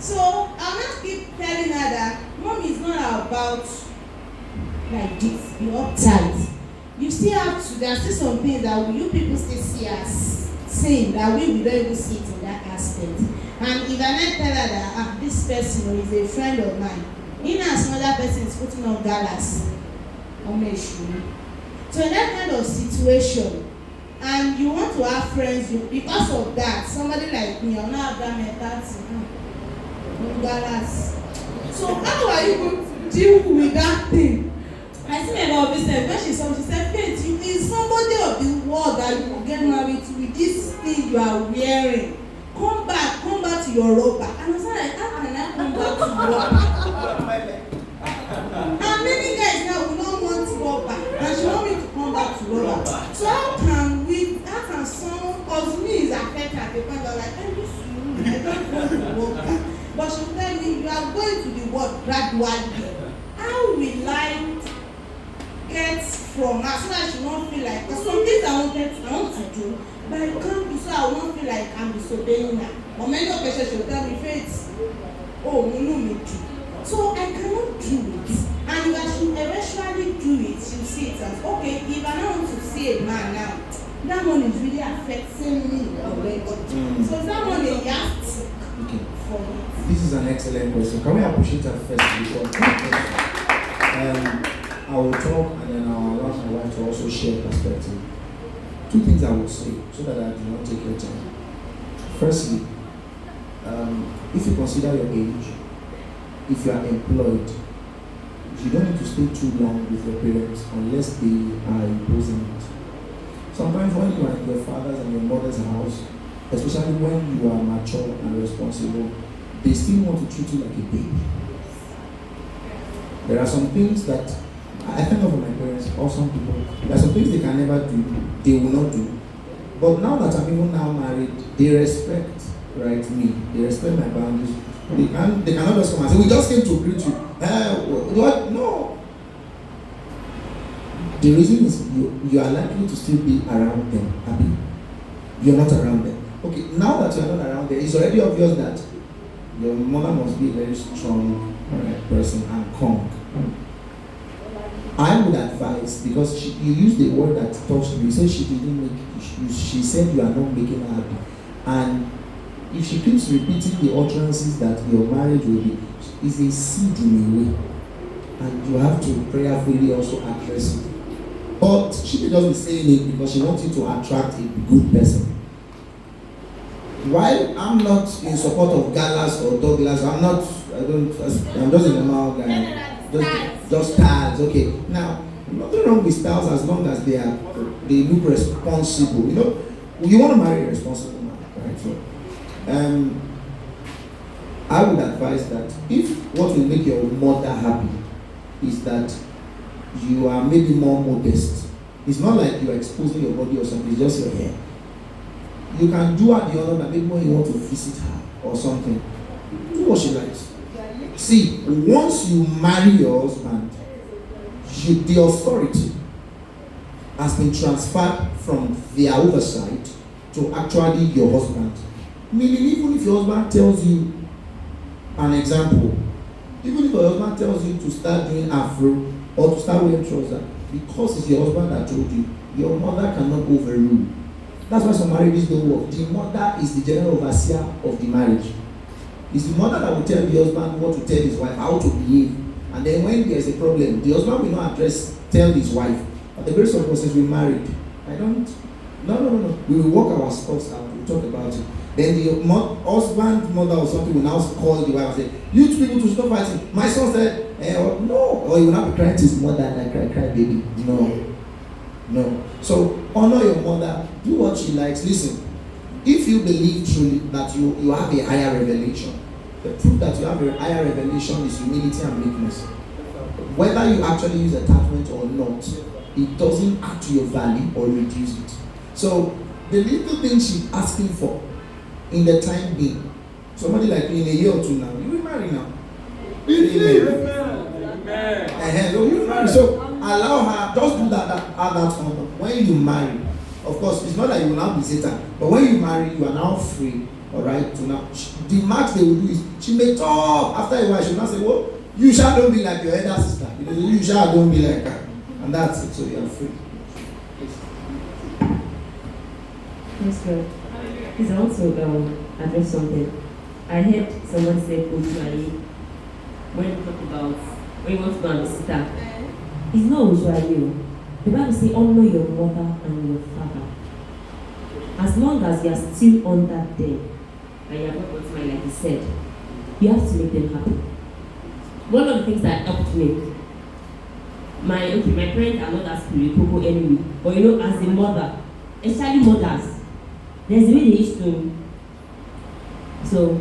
so I'll not keep telling her that mom is not about like this, be uptight. You still have to, there are still some things that you people still see as saying that we don't even see it in that aspect. And if I not tell her that this person is a friend of mine, in as another person is putting on galas. So in that kind of situation, and you want to have friends, because of that, somebody like me, I'll not have that mentality. So how are you going to deal with that thing? I see my mom said, when she said, Faith, you is somebody of the world that you will get married to with this thing you are wearing. Come back to your rubber. And I was like, how can I come back to rubber? And many guys now will not want rubber, and she want me to come back to rubber. So how can someone, because me is affected at the point of like, I don't want to rubber. But she'll tell me, you are going to the world gradually. How will I get from her so that she won't feel like, because some things I want to do, but I can't do so I won't feel like I'm disobeying her. Or many occasions she'll tell me, Faith, oh, you know me too. So I cannot do it. And if I should eventually do it, you see it as, okay, if I don't want to see a man now, that one is really affecting me already. So that one is yacht. Okay. This is an excellent question. Can we appreciate her first before? I will talk and then I'll allow my wife to also share perspective. Two things I will say so that I do not take your time. Firstly, if you consider your age, if you are employed, you don't need to stay too long with your parents unless they are imposing it. Sometimes when you are in your father's and your mother's house, especially when you are mature and responsible, they still want to treat you like a baby. There are some things that I think of my parents or some people, there are some things they can never do, they will not do. But now that I'm even now married, they respect, right, me. They respect my boundaries. They cannot just come and say, we just came to greet you. What? No. The reason is you are likely to still be around them, Abby. You're not around them. Okay, now that you're not around them, it's already obvious that your mother must be a very strong person and calm. I would advise, because you used the word that touched me. You said she didn't make it. She said you are not making her happy. And if she keeps repeating the utterances that your marriage will be, is a seed in a way. And you have to prayerfully also address it. But she may just be saying it because she wants you to attract a good person. While I'm not in support of Galas or Douglas, I'm just a normal guy. Just styles, okay. Now, nothing wrong with styles as long as they look responsible. You know, you want to marry a responsible man, right? So, I would advise that if what will make your mother happy is that you are maybe more modest, it's not like you are exposing your body or something, it's just your hair. You can do her the honor that maybe when you want to visit her or something, do what she likes. See, once you marry your husband, the authority has been transferred from their oversight to actually your husband. Meaning, even if your husband tells you, an example, even if your husband tells you to start doing afro or to start wearing trousers, because it's your husband that told you, your mother cannot overrule. That's why some marriages don't work. The mother is the general overseer of the marriage. It's the mother that will tell the husband what to tell his wife, how to behave. And then when there's a problem, the husband will not tell his wife. But the grace of God says we're married. No. We will work our spouse out. We'll talk about it. Then the husband, mother or something will now call the wife and say, you two people to stop fighting. My son said, no. Or he will not be crying to his mother and cry, baby. No. So honor your mother. Do what she likes. Listen. If you believe truly that you have a higher revelation, the proof that you have a higher revelation is humility and meekness. Whether you actually use attachment or not, it doesn't add to your value or reduce it. So the little things she's asking for in the time being, somebody like you in a year or two now, you will marry now. Amen. So you marry. So allow her, just do that honor. When you marry, of course, it's not that you will now be Satan, but when you marry, you are now free, all right? To now, the max they will do is she may talk after a while. She will not say, "Well, you shall don't be like your elder sister. You shall don't be like her," and that's it. So you are free. Yes, sir. Please also address something. I heard someone say, usually, when you talk about when you want to go and visit her, it's not usually. The Bible says, honor your mother and your father. As long as you are still under them, and you are not what's like you said, you have to make them happy. One of the things that helped me, my parents are not as spiritual anyway, but you know, as a mother, especially mothers, there's a way they used to. So,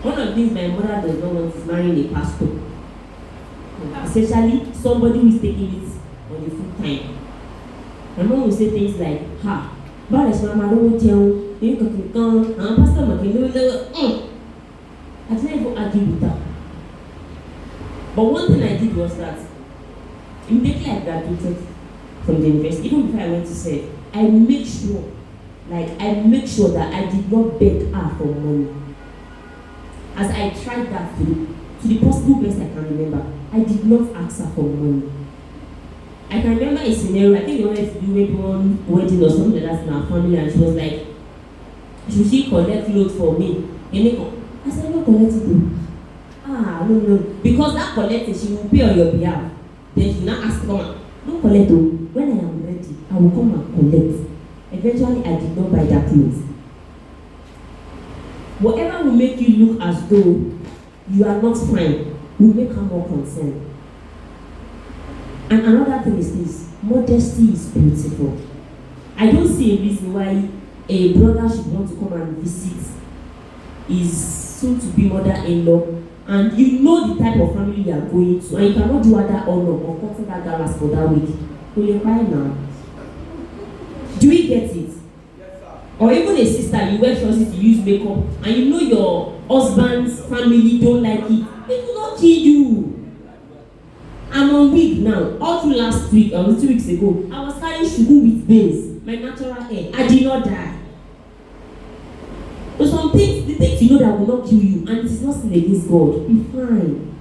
one of the things my mother does not want is marrying a pastor. Especially somebody who is taking it on the full time. My mom will say things like, but as mama don't tell you can come, pastor I didn't even argue with her. But one thing I did was that immediately I graduated from the university, even before I went to serve, I make sure that I did not beg her for money. As I tried that to the possible best I can remember, I did not ask her for money. I can remember a scenario, I think they wanted to do maybe one wedding or something like that in our family, and she was like, should she collect clothes for me? I said, no, collect it too. No. Because that collecting, she will pay on your behalf. Then she will not ask, come on, don't collect it when I am ready. ready, I will come and collect. Eventually, I did not buy that clothes. Whatever will make you look as though you are not fine will make her more concerned. And another thing is this: modesty is beautiful. I don't see a reason why a brother should want to come and visit his soon-to-be mother-in-law, and you know the type of family you are going to, and you cannot do other honor or cutting that galas for that week. Will you buy now? Do we get it? Or even a sister, you wear trousers, you use makeup, and you know your husband's family don't like it. It will not kill you. I'm on wig now. All through last week, or 2 weeks ago, I was carrying shugu with bangs, my natural hair. I did not die. But some things, the things you know that will not kill you, and it is not sin against God, be fine.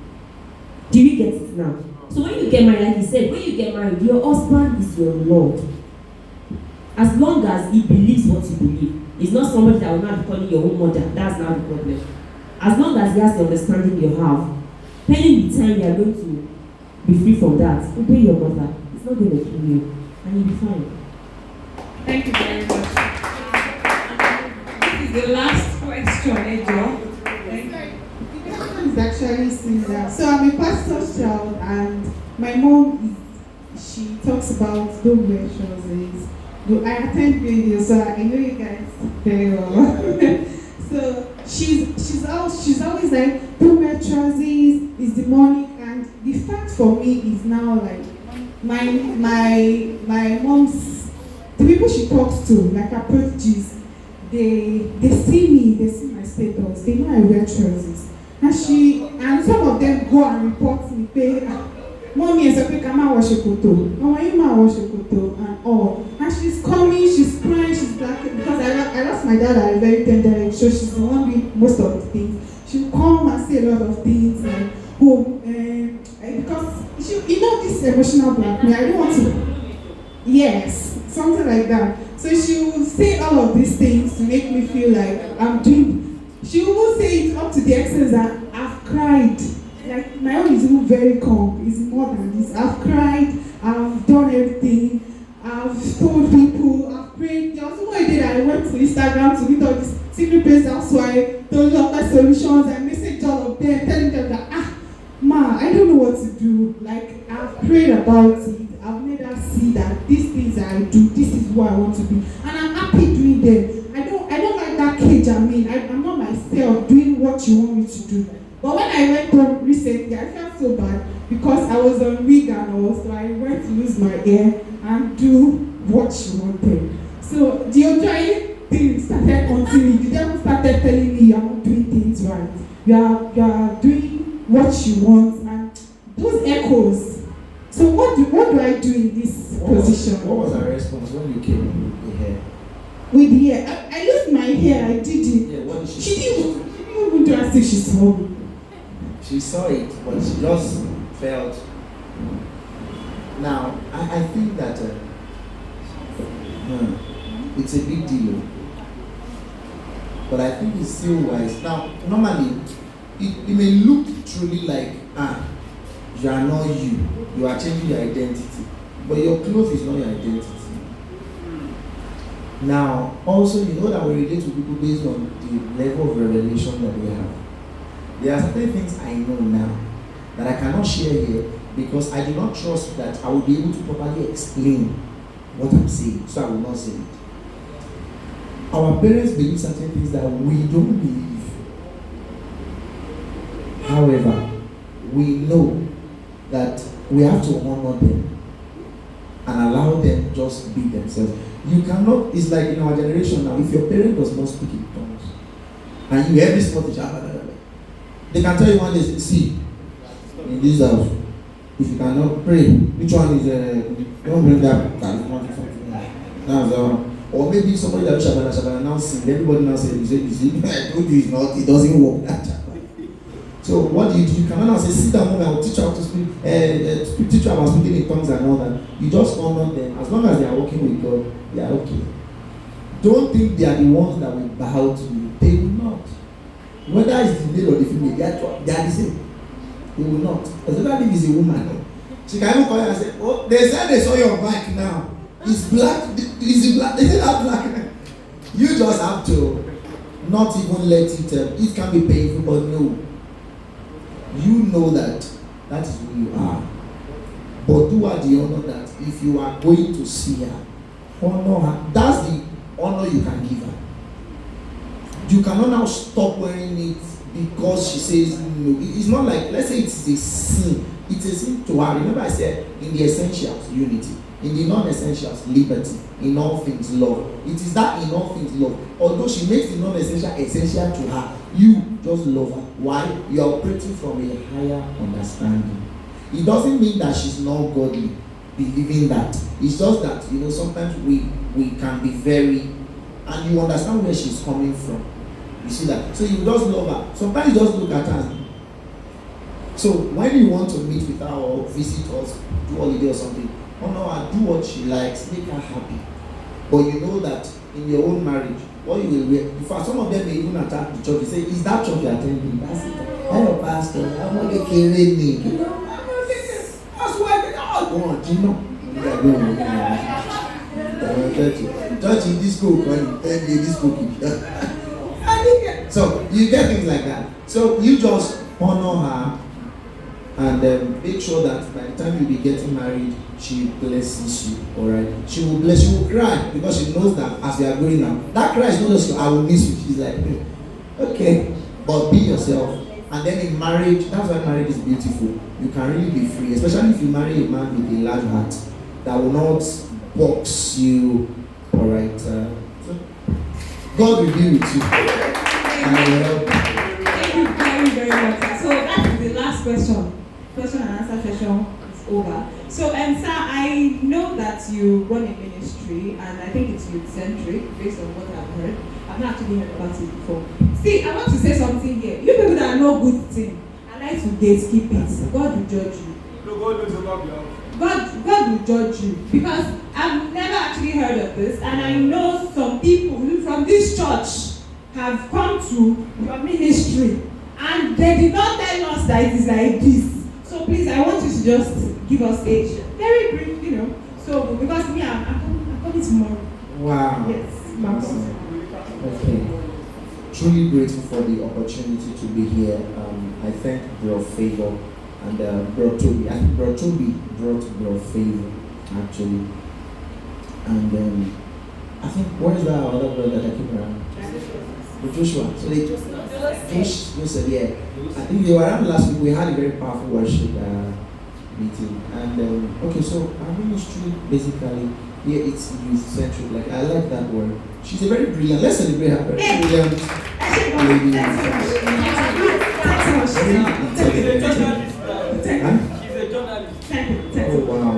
Do you get it now? So when you get married, like he said, when you get married, your husband is your Lord. As long as he believes what you believe, he's not somebody that will not be calling your own mother. That's not the problem. As long as he has the understanding you have, pending the time you are going to be free from that, obey your mother. It's not going to kill you, and you'll be fine. Thank you very much. This is the last question, Ejo. The question is actually similar. So I'm a pastor's child, and my mom she talks about don't wear trousers. I attend radio, so I know you guys very well. So she's always like, don't wear trousers, it's demonic. And the fact for me is now like my mom's, the people she talks to, like her proteges, they see my status, they know I wear trousers. And some of them go and report me, pay, mommy is a come wash a koto, mama you ma wash a koto, and all. And she's coming, she's crying, she's black, because I lost my dad at a very tender age, so she's the one doing most of the things. She'll come and say a lot of things, like, because you know this emotional blackmail, I don't want to, yes, something like that. So she will say all of these things to make me feel like I'm doing, she will say it up to the extent that I've cried. Like, my own is even very calm, it's more than this. I've cried, I've done everything, I've told people, I've prayed. There was one day that I went to Instagram to meet all these secret praise housewives, told them my solutions, I messaged all of them, telling them that, ma, I don't know what to do. Like, I've prayed about it, I've made her see that these things that I do, this is who I want to be. And I'm happy doing them. I don't like that cage I'm in. I'm not myself doing what you want me to do. But when I went home recently, I felt so bad because I was on wig and all, so I went to lose my hair and do what she wanted. So the Ojoye thing started haunting me. The devil started telling me you're not doing things right. You are doing what you want, and those echoes. So what do I do in this position? What was her response when you came with the hair? With the hair, I lost my hair. I did it. Yeah, what did she She didn't even do as if she saw me. She saw it, but she just felt. Now, I think that it's a big deal, but I think it's still wise. Now, normally, it may look truly like, you are not you. You are changing your identity, but your clothes is not your identity. Now, also, you know that we relate to people based on the level of revelation that we have. There are certain things I know now that I cannot share here because I do not trust that I will be able to properly explain what I'm saying, so I will not say it. Our parents believe certain things that we don't believe. However, we know that we have to honor them and allow them just be themselves. You cannot, it's like in our generation now, if your parent does not speak in tongues and you every spot is they can tell you one day, see, in this house, if you cannot pray, which one is, don't bring that, that's or maybe somebody that Shabbat now sing, everybody now say, you see, I told you it's not, it doesn't work that Shabbat. So what do? You cannot now say, sit down, I will teach you how to speak, teach you about speaking in tongues and all that. You just honor them. As long as they are working with God, they are okay. Don't think they are the ones that will bow to you. They will not. Whether it's the male or the female, they are the same. They will not. Especially if it's a woman. She can even call you and say, oh, they said they saw your back now. Is black? Is it black? Is it not black? You just have to not even let it. It can be painful, but no. You know that is who you are. But do her the honor that if you are going to see her, honor her. That's the honor you can give her. You cannot now stop wearing it because she says no. It's not like, let's say it's a sin. It's a sin to her. Remember I said in the essentials, unity. In the non-essentials, liberty. In all things, love. It is that in all things, love. Although she makes the non-essential essential to her, you just love her. Why? You are operating from a higher understanding. It doesn't mean that she's not godly, believing that. It's just that, sometimes we can be very, and you understand where she's coming from. You see that? So you just love her. Sometimes you just look at her. So when you want to meet with her or visit us, do holiday or something, honor her, do what she likes, make her happy. But you know that in your own marriage, what you will wear, in fact, some of them may even attack the church. They say, is that church you are attending? That's it. I'm a pastor. I'm not going to kill me. That's why they all go on. Do you know? Church in this school, this school. So you get things like that. So you just honor her and make sure that by the time you be getting married, she blesses you. Alright? She will bless you, will cry because she knows that as we are going now, that cry is not just I will miss you. She's like, okay, but be yourself. And then in marriage, that's why marriage is beautiful. You can really be free, especially if you marry a man with a large heart that will not box you. Alright? So God will be with you. And I will help you. Thank you very, very much. So that is the last question. Question and answer session is over. So, sir, I know that you run a ministry, and I think it's youth-centric, based on what I've heard. I've not actually heard about it before. See, I want to say something here. You people that know good thing, I like to gatekeep it. God will judge you. No, God knows about you. God will judge you, because I've never actually heard of this, and I know some people from this church have come to your ministry, and they did not tell us that it is like this. So please, I want you to just give us a very brief, So because me, I'm coming tomorrow. Wow. Yes. Awesome. Okay. Truly grateful for the opportunity to be here. I thank Bro Favor and Bro Toby. I think Bro Toby brought Bro Favor actually. And I think where's that other brother that I keep around? Joshua. So they Joseph, yeah. I think they were around last week. We had a very powerful worship meeting. And okay, so our ministry basically here it's youth centric. Like I like that word. She's a very brilliant. Let's celebrate her. Very brilliant lady. Oh wow,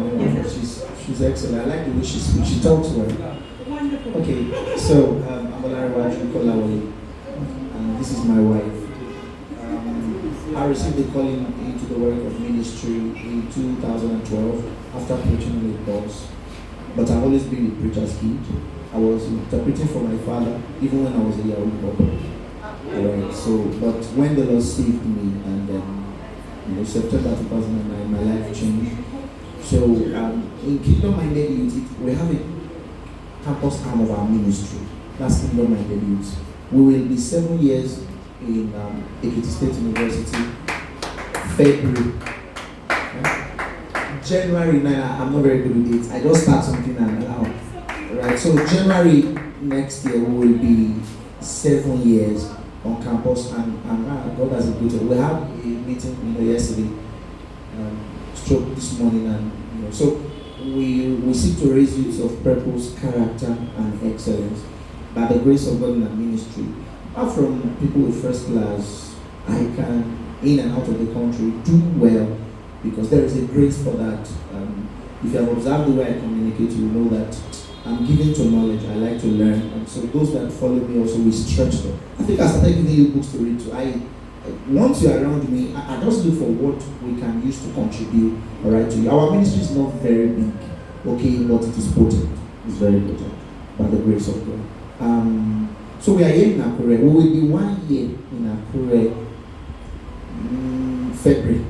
she's excellent. I like the way she speaks. She talks well. Wonderful. Okay, so I'm Lanre, and this is my wife. I received the calling into the work of ministry in 2012 after preaching with boss. But I've always been a preacher's kid. I was interpreting for my father even when I was a young boy. Alright, so but when the Lord saved me and September 2009 my life changed. So in Kingdom Minded Youth we have a campus arm of our ministry. That's Kingdom Minded Youth. We will be 7 years in Ekiti State University, February. January 9, I'm not very good with dates. I just start something and now. Right, so January next year we will be 7 years on campus and God has a good. We had a meeting yesterday, stroke this morning, and so we seek to raise youths of purpose, character, and excellence by the grace of God in our ministry. Apart from people with first class, I can, in and out of the country, do well because there is a grace for that. If you have observed the way I communicate, you will know that I'm given to knowledge. I like to learn, and so those that follow me also will stretch them. I think I started giving you books to read too. Once you're around me, I just look for what we can use to contribute, all right, to you. Our ministry is not very big, okay, but it is potent. It's very potent by the grace of God. So we are here in Akure. We will be 1 year in Akure February.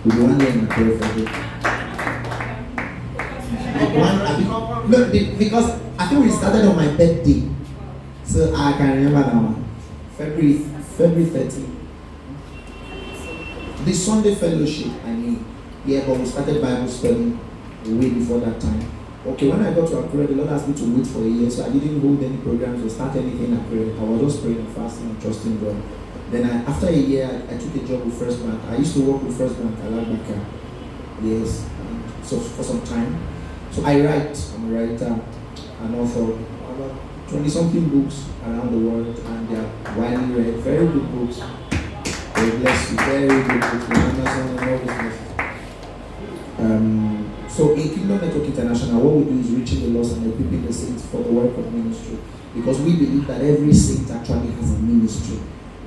We'll be 1 year in Akure February. No, because I think we started on my birthday, so I can remember now. February 30. The Sunday fellowship, I mean, yeah, but we started Bible study way before that time. Okay, when I got to Accra, the Lord asked me to wait for a year, so I didn't hold any programs or start anything at Accra. I was just praying and fasting and trusting God. Then after a year, I took a job with First Bank. I used to work with First Bank, Alabaka. Yes, so for some time. So I write. I'm a writer, an author. About 20-something books around the world, and they are widely read. Very good books. God bless you. Very good books. Amazon and all this stuff. So in Kingdom Network International, what we do is reaching the lost and equipping the saints for the work of ministry. Because we believe that every saint actually has a ministry.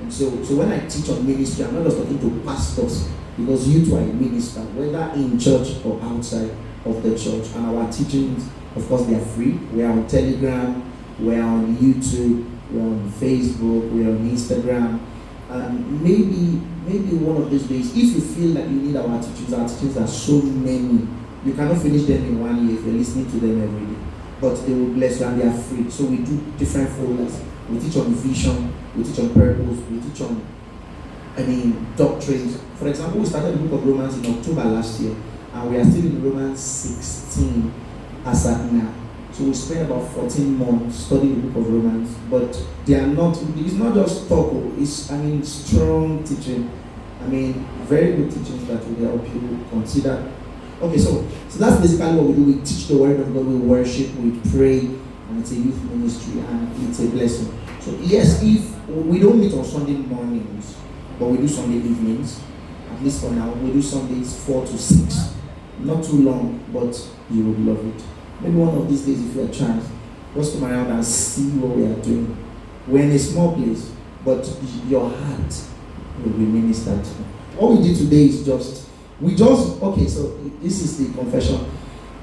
And so when I teach on ministry, I'm not just talking to pastors, because you too are a minister, whether in church or outside of the church. And our teachings, of course, they are free. We are on Telegram, we are on YouTube, we are on Facebook, we are on Instagram. And maybe one of these days, if you feel that you need our teachings are so many. You cannot finish them in 1 year if you're listening to them every day. But they will bless you and they are free. So we do different folders. We teach on vision, we teach on purpose, we teach on doctrines. For example, we started the book of Romans in October last year, and we are still in Romans 16 as at now. So we spent about 14 months studying the book of Romans, but it's not just talk, it's strong teaching. Very good teachings that will help you consider. Okay, so that's basically what we do. We teach the word of God, we worship, we pray, and it's a youth ministry, and it's a blessing. So yes, if we don't meet on Sunday mornings, but we do Sunday evenings, at least for now, we do Sundays 4 to 6. Not too long, but you would love it. Maybe one of these days, if you have a chance, just come around and see what we are doing. We're in a small place, but your heart will be ministered to. All we did today is so this is the confession.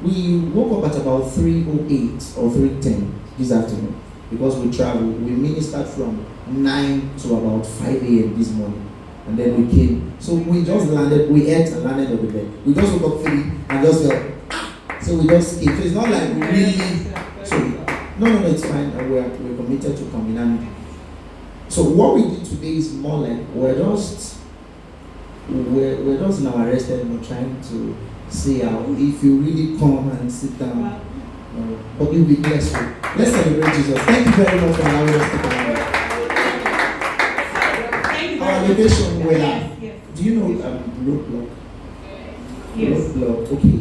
We woke up at about 3:08 or 3:10 this afternoon because we traveled. We ministered from 9 to about 5 a.m. this morning. And then we came. So we just landed, we ate and landed on the bed. We just woke up 3 and just felt, so we just came. So it's not like we really, no, it's fine. We're committed to coming. And so what we did today is more like we're just in our rest and we're trying to see how if you really come and sit down, but you'll be blessed. Let's celebrate Jesus. Thank you very much for allowing us to come. Our location where do you know roadblock? Yes. Roadblock. Okay.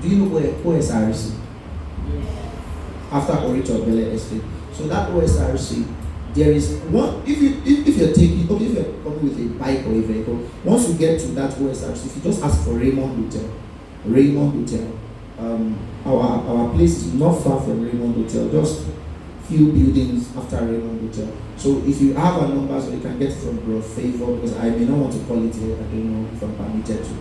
Do you know where OSRC? After Orito Bele Estate. So that OSRC, there is one. If you're coming with a bike or a vehicle, once you get to that OSRC, if you just ask for Raymond Hotel. Our place is not far from Raymond Hotel, just few buildings after Raymond Hotel. So if you have our numbers, you can get from Bro Favor, because I may not want to call it here. I don't know if I'm permitted to.